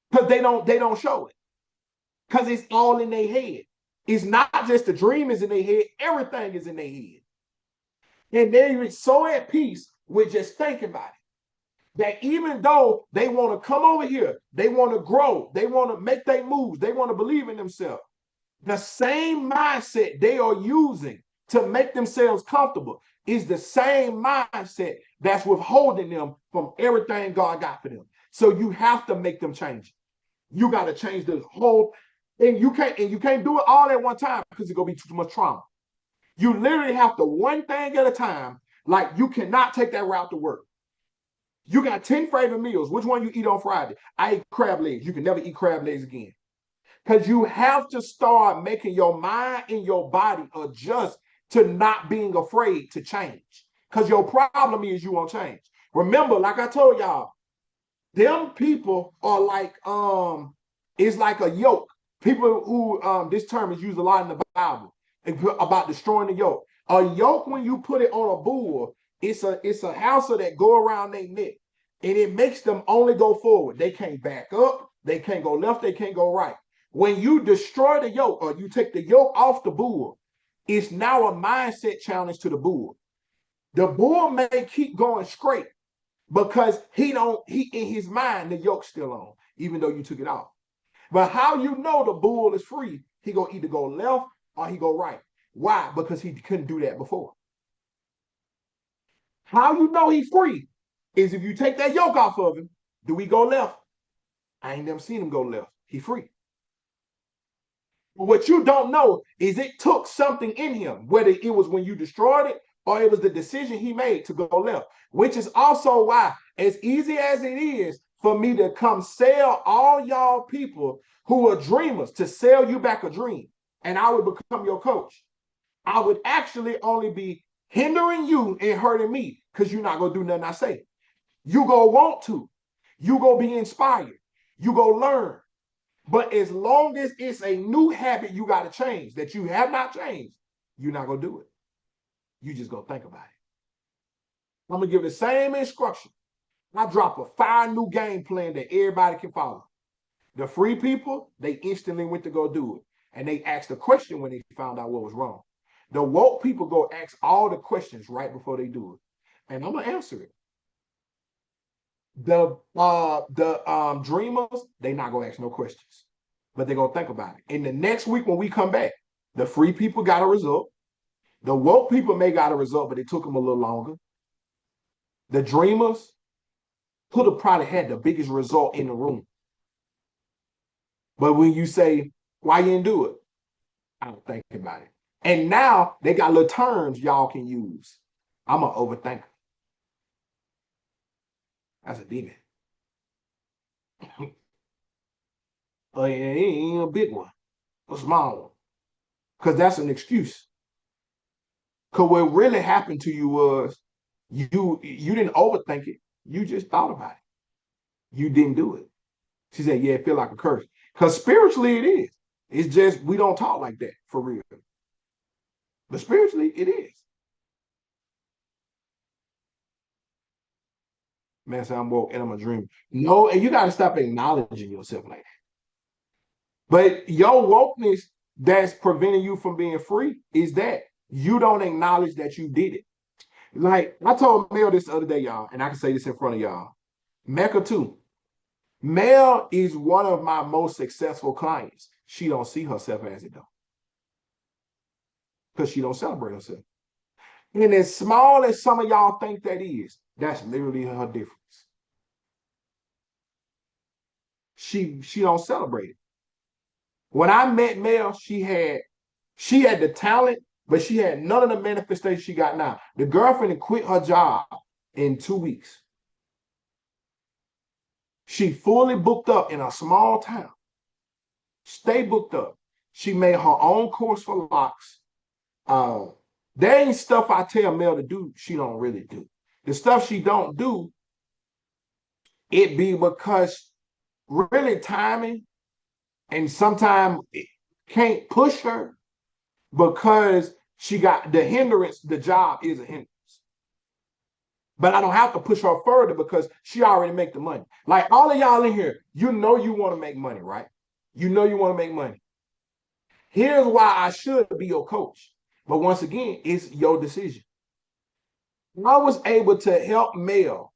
Because they don't show it. Because it's all in their head. It's not just the dream is in their head, everything is in their head. And they're so at peace with just thinking about it. That even though they want to come over here, they want to grow, they want to make their moves, they want to believe in themselves. The same mindset they are using to make themselves comfortable is the same mindset that's withholding them from everything God got for them. So you have to make them change. You got to change the whole, and you can't do it all at one time because it's gonna be too much trauma. You literally have to one thing at a time. Like you cannot take that route to work. You got 10 favorite meals. Which one you eat on Friday? I eat crab legs. You can never eat crab legs again. Because you have to start making your mind and your body adjust to not being afraid to change. Because your problem is you won't change. Remember, like I told y'all, them people are like, it's like a yoke. People who, this term is used a lot in the Bible about destroying the yoke. A yoke, when you put it on a bull, it's a hassle that go around their neck. And it makes them only go forward. They can't back up. They can't go left, they can't go right. When you destroy the yoke or you take the yoke off the bull, it's now a mindset challenge to the bull. The bull may keep going straight because he in his mind, the yoke's still on, even though you took it off. But how you know the bull is free, he gonna either go left or he go right. Why? Because he couldn't do that before. How you know he's free is if you take that yoke off of him, do we go left? I ain't never seen him go left. He free. But what you don't know is it took something in him, whether it was when you destroyed it or it was the decision he made to go left, which is also why, as easy as it is for me to come sell all y'all people who are dreamers, to sell you back a dream, and I would become your coach, I would actually only be hindering you and hurting me because you're not going to do nothing I say. You go want to. You go be inspired. You go learn. But as long as it's a new habit you got to change that you have not changed, you're not going to do it. You just go think about it. I'm going to give the same instruction. I drop a fire new game plan that everybody can follow. The free people, they instantly went to go do it. And they asked a question when they found out what was wrong. The woke people go ask all the questions right before they do it. And I'm going to answer it. The dreamers, they not going to ask no questions. But they're going to think about it. And the next week when we come back, the free people got a result. The woke people may got a result, but it took them a little longer. The dreamers could have probably had the biggest result in the room. But when you say, why you didn't do it? I don't think about it. And now they got little terms y'all can use. I'm an overthinker. That's a demon. It ain't a big one, a small one. Because that's an excuse. Because what really happened to you was you didn't overthink it. You just thought about it. You didn't do it. She said, yeah, it feel like a curse. Because spiritually it is. It's just we don't talk like that for real. But spiritually it is. Man, say I'm woke and I'm a dreamer. No, and you got to stop acknowledging yourself like that. But your wokeness that's preventing you from being free is that you don't acknowledge that you did it. Like I told Mel this the other day, y'all, and I can say this in front of y'all. Mecca too. Mel is one of my most successful clients. She don't see herself as it though. Because she don't celebrate herself. And as small as some of y'all think that is, that's literally her difference. She don't celebrate it. When I met Mel, she had the talent, but she had none of the manifestation she got now. The girlfriend quit her job in 2 weeks. She fully booked up in a small town. Stay booked up. She made her own course for locks. There ain't stuff I tell Mel to do she don't really do. The stuff she don't do, it be because really timing and sometimes it can't push her because she got the hindrance, the job is a hindrance. But I don't have to push her further because she already make the money. Like all of y'all in here, you know you want to make money, right? You know you want to make money. Here's why I should be your coach. But once again, it's your decision. I was able to help Mel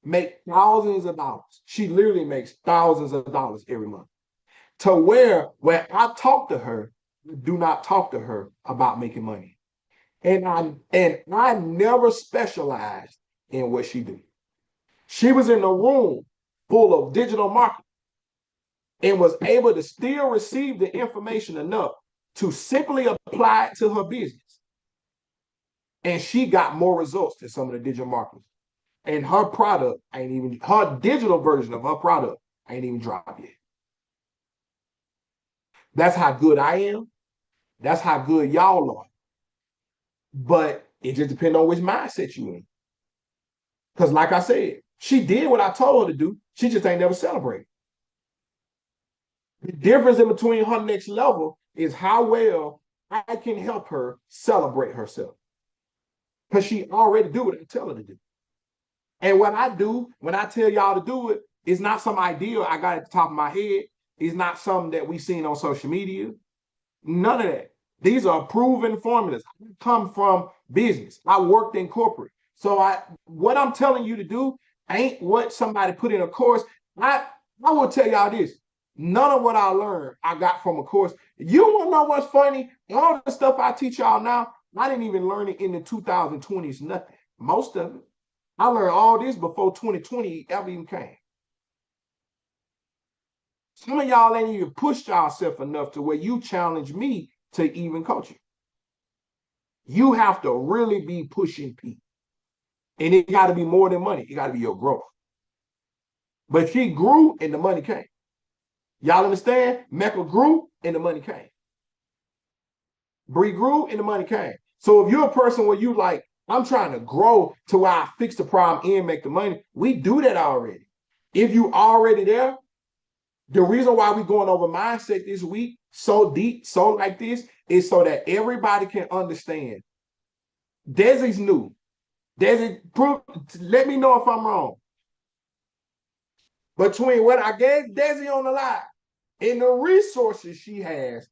make thousands of dollars. She literally makes thousands of dollars every month. To where when I talk to her, do not talk to her about making money. And I never specialized in what she did. She was in a room full of digital marketing and was able to still receive the information enough to simply apply it to her business. And she got more results than some of the digital marketers. And her product ain't even, her digital version of her product ain't even dropped yet. That's how good I am. That's how good y'all are. But it just depends on which mindset you in. Because like I said, she did what I told her to do. She just ain't never celebrated. The difference in between her next level is how well I can help her celebrate herself. Because she already do what I tell her to do. And what I do when I tell y'all to do it It's not some idea I got at the top of my head. It's not something that we seen on social media. None of that. These are proven formulas. I come from business. I worked in corporate. So what I'm telling you to do ain't what somebody put in a course. I will tell y'all this. None of what I learned I got from a course. You want to know what's funny? All the stuff I teach y'all now, I didn't even learn it in the 2020s, nothing. Most of it. I learned all this before 2020 ever even came. Some of y'all ain't even pushed yourself enough to where you challenge me to even coach you. You have to really be pushing people. And it got to be more than money. It got to be your growth. But she grew and the money came. Y'all understand? Mecca grew and the money came. Bree grew and the money came. So if you're a person where you like, I'm trying to grow to where I fix the problem and make the money, we do that already. If you already there, the reason why we're going over mindset this week so deep, so like this, is so that everybody can understand. Desi's new. Desi, let me know if I'm wrong. Between what I gave Desi on the line and the resources she has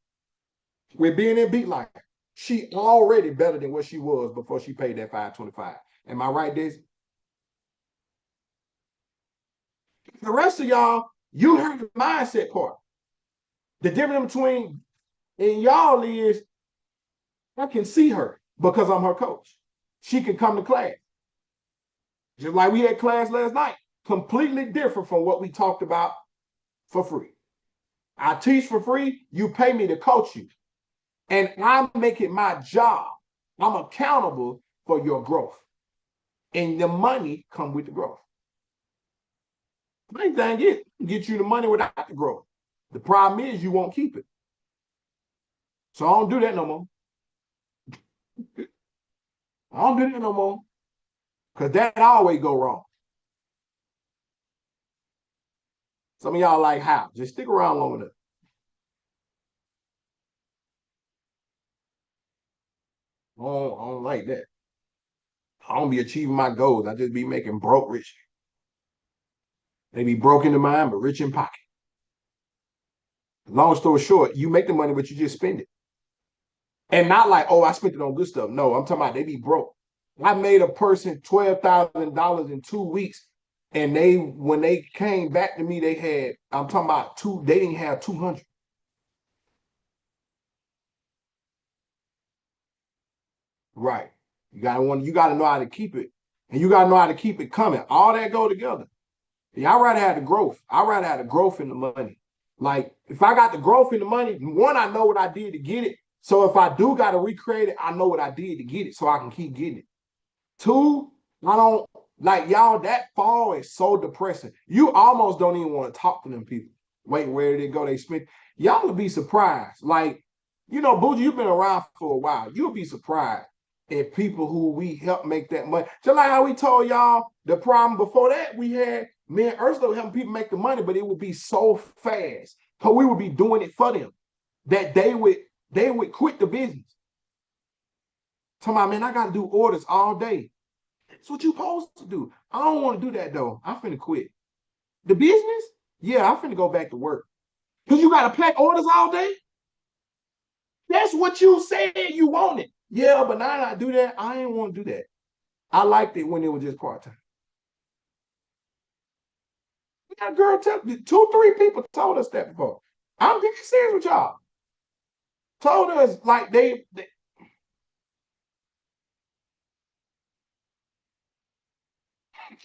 with being in Beat Life, she already better than what she was before she paid that $525. Am I right, Desi? The rest of y'all, you heard the mindset part. The difference between and y'all is I can see her because I'm her coach. She can come to class. Just like we had class last night. Completely different from what we talked about for free. I teach for free. You pay me to coach you. And I make it my job. I'm accountable for your growth. And the money come with the growth. Main thing is get you the money without the growth. The problem is you won't keep it. So I don't do that no more. I don't do that no more. Because that always go wrong. Some of y'all like how? Just stick around long enough. I don't like that. I don't be achieving my goals. I just be making broke rich. They be broke in the mind, but rich in pocket. Long story short, you make the money, but you just spend it. And not like, oh, I spent it on good stuff. No, I'm talking about they be broke. I made a person $12,000 in 2 weeks. And when they came back to me, I'm talking about they didn't have 200. Right. You gotta know how to keep it. And you gotta know how to keep it coming. All that go together. Yeah, I'd rather have the growth. I'd rather have the growth in the money. Like, if I got the growth in the money, one, I know what I did to get it. So if I do got to recreate it, I know what I did to get it so I can keep getting it. Two, I don't, like, y'all, that fall is so depressing. You almost don't even want to talk to them people. Wait, where did it go? They spent. Y'all will be surprised. Like, Bougie, you've been around for a while. You'll be surprised at people who we help make that money. Just like how we told y'all the problem before that we had, me and Ursula helping people make the money, but it would be so fast because we would be doing it for them that they would quit the business. Talking about, man, I got to do orders all day. That's what you supposed to do. I don't want to do that though. I'm finna quit. The business? Yeah, I'm finna go back to work. Because you got to pack orders all day? That's what you said you wanted. Yeah, but now that I do that, I ain't want to do that. I liked it when it was just part-time. That girl, 2, 3 people told us that before. I'm being serious with y'all. Told us like they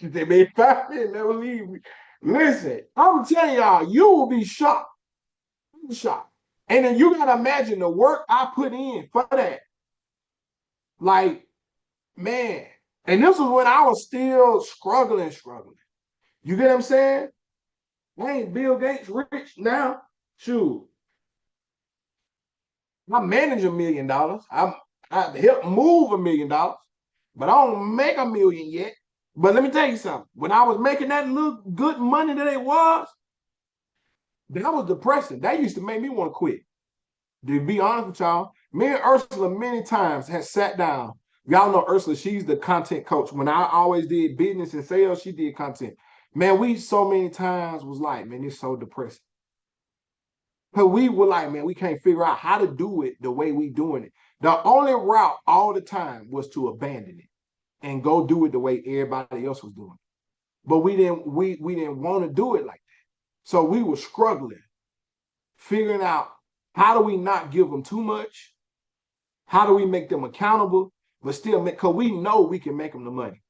made 5 minutes, never leave me. Listen, I'm telling y'all, you will be shocked. Shocked. And then you gotta imagine the work I put in for that. Like, man. And this was when I was still struggling. You get what I'm saying? I ain't Bill Gates rich now. Shoot. I manage $1 million. I help move $1 million, but I don't make $1 million yet. But let me tell you something. When I was making that little good money that it was, that was depressing. That used to make me want to quit. To be honest with y'all, me and Ursula many times has sat down. Y'all know Ursula, she's the content coach. When I always did business and sales, she did content. Man, we so many times was like, man, it's so depressing. Cause we were like, man, we can't figure out how to do it the way we doing it. The only route all the time was to abandon it and go do it the way everybody else was doing it. But we didn't want to do it like that. So we were struggling, figuring out how do we not give them too much? How do we make them accountable, but still make, because we know we can make them the money.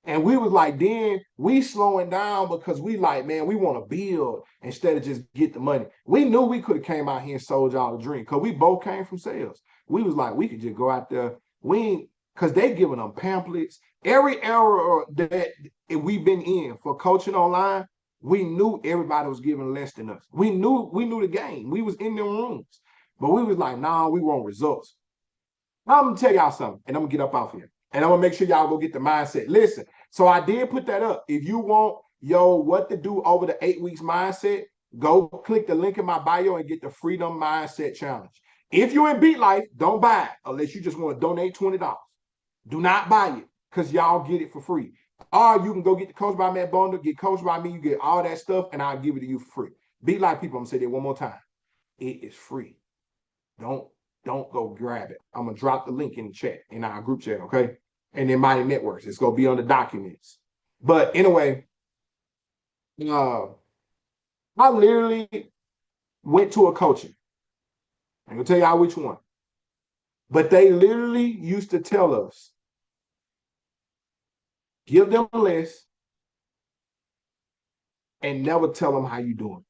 And we was like, then we slowing down because we like, man, we want to build instead of just get the money. We knew we could have came out here and sold y'all a dream because we both came from sales. We was like, we could just go out there. We ain't, because they giving them pamphlets. Every era that we've been in for coaching online, we knew everybody was giving less than us. We knew the game. We was in the rooms. But we was like, nah, we want results. I'm gonna tell y'all something, and I'm gonna get up off here. And I'm gonna make sure y'all go get the mindset. Listen, so I did put that up. If you want what to do over the 8 weeks mindset, go click the link in my bio and get the Freedom Mindset Challenge. If you're in Beat Life, don't buy it unless you just want to donate $20. Do not buy it because y'all get it for free. Or you can go get the Coach by Matt bundle, get coached by me, you get all that stuff, and I'll give it to you for free. Beat Life people, I'm gonna say that one more time. It is free. Don't go grab it. I'm gonna drop the link in the chat, in our group chat, okay? And then Mighty Networks. It's gonna be on the documents. But anyway, I literally went to a coaching. I'm gonna tell y'all which one. But they literally used to tell us, give them less and never tell them how you doing.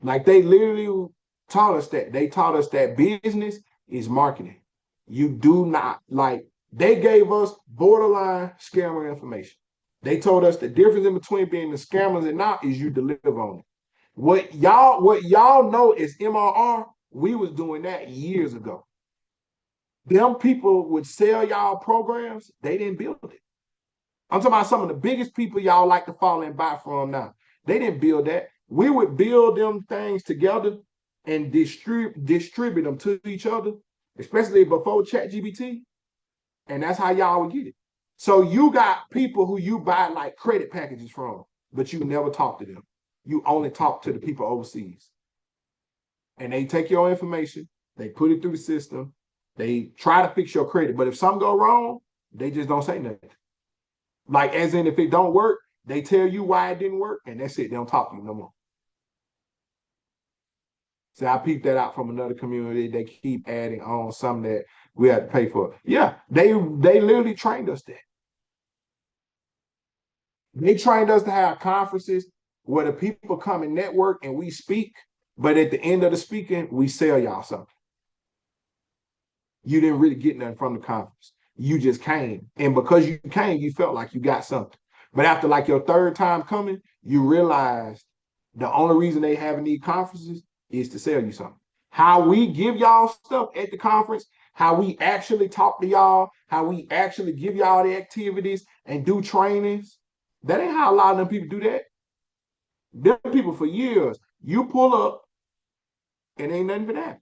Like they literally taught us that. They taught us that business is marketing. You do not, like, they gave us borderline scammer information. They told us the difference in between being the scammers and not is you deliver on it. What y'all know is MRR, we was doing that years ago. Them people would sell y'all programs, they didn't build it. I'm talking about some of the biggest people y'all like to follow and buy from now. They didn't build that. We would build them things together and distribute them to each other, especially before ChatGPT. And that's how y'all would get it. So you got people who you buy like credit packages from, but you never talk to them. You only talk to the people overseas. And they take your information, they put it through the system, they try to fix your credit. But if something go wrong, they just don't say nothing. Like, as in, if it don't work, they tell you why it didn't work, and that's it. They don't talk to you no more. So I peeped that out from another community. They keep adding on something that we had to pay for. Yeah, they literally trained us that. They trained us to have conferences where the people come and network and we speak, but at the end of the speaking, we sell y'all something. You didn't really get nothing from the conference. You just came. And because you came, you felt like you got something. But after like your third time coming, you realized the only reason they having these conferences is to sell you something. How we give y'all stuff at the conference, how we actually talk to y'all, how we actually give y'all the activities and do trainings, that ain't how a lot of them people do that. Them people for years, you pull up and ain't nothing for that.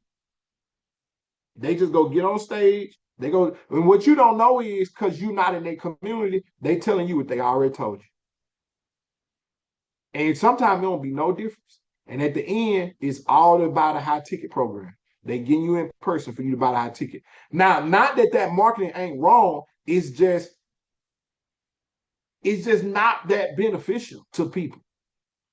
They just go get on stage. They go, and what you don't know is because you're not in their community, they telling you what they already told you. And sometimes there won't be no difference. And at the end, it's all about a high ticket program. They get you in person for you to buy the high ticket. Now, not that marketing ain't wrong. It's just not that beneficial to people.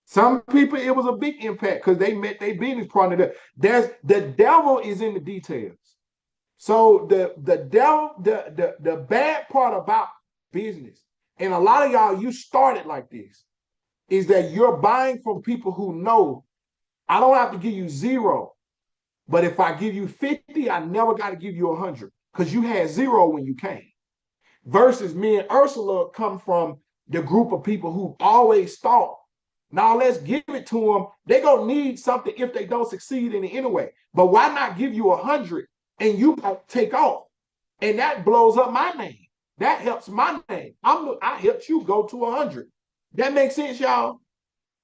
Some people, it was a big impact because they met their business partner. The devil is in the details. So the bad part about business, and a lot of y'all, you started like this, is that you're buying from people who know I don't have to give you 0, but if I give you 50, I never got to give you 100 because you had 0 when you came. Versus me and Ursula come from the group of people who always thought, now let's give it to them. They're going to need something if they don't succeed in it anyway. But why not give you 100 and you take off? And that blows up my name. That helps my name. I helped you go to 100. That makes sense, y'all?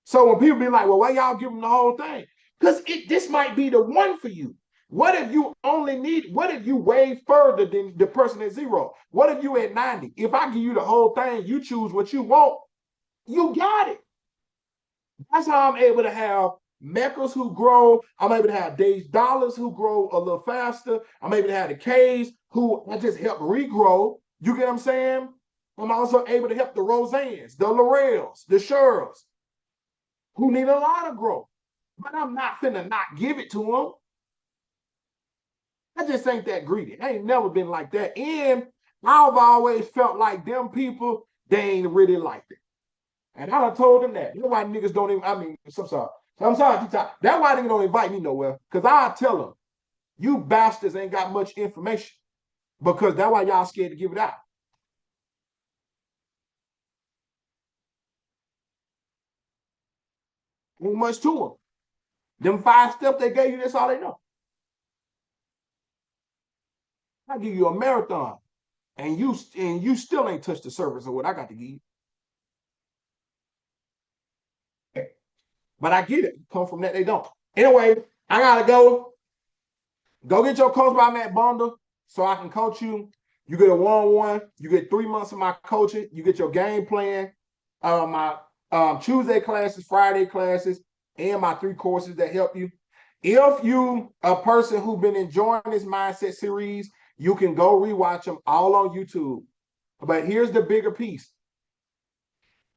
So when people be like, well, why y'all give them the whole thing? Because this might be the one for you. What if you only need, what if you way further than the person at 0? What if you at 90? If I give you the whole thing, you choose what you want, you got it. That's how I'm able to have Meccas who grow. I'm able to have Days Dollars who grow a little faster. I'm able to have the K's who I just help regrow. You get what I'm saying? I'm also able to help the Roseannes, the Laurels, the Cheryls, who need a lot of growth. But I'm not finna not give it to them. I just ain't that greedy. I ain't never been like that. And I've always felt like them people, they ain't really like it. And I done told them that. You know why niggas don't even, I mean, I'm sorry. I'm sorry, T-Top. That's why niggas don't invite me nowhere. Because I tell them, you bastards ain't got much information. Because that's why y'all scared to give it out. Ain't much to them. Them 5 steps they gave you, that's all they know. I give you a marathon. And you still ain't touched the surface of what I got to give you. But I get it. Come from that, they don't. Anyway, I gotta go. Go get your coach by Matt bundle so I can coach you. You get a one-on-one. You get 3 months of my coaching. You get your game plan, my Tuesday classes, Friday classes, and my 3 courses that help you. If you a person who's been enjoying this mindset series, you can go rewatch them all on YouTube. But here's the bigger piece.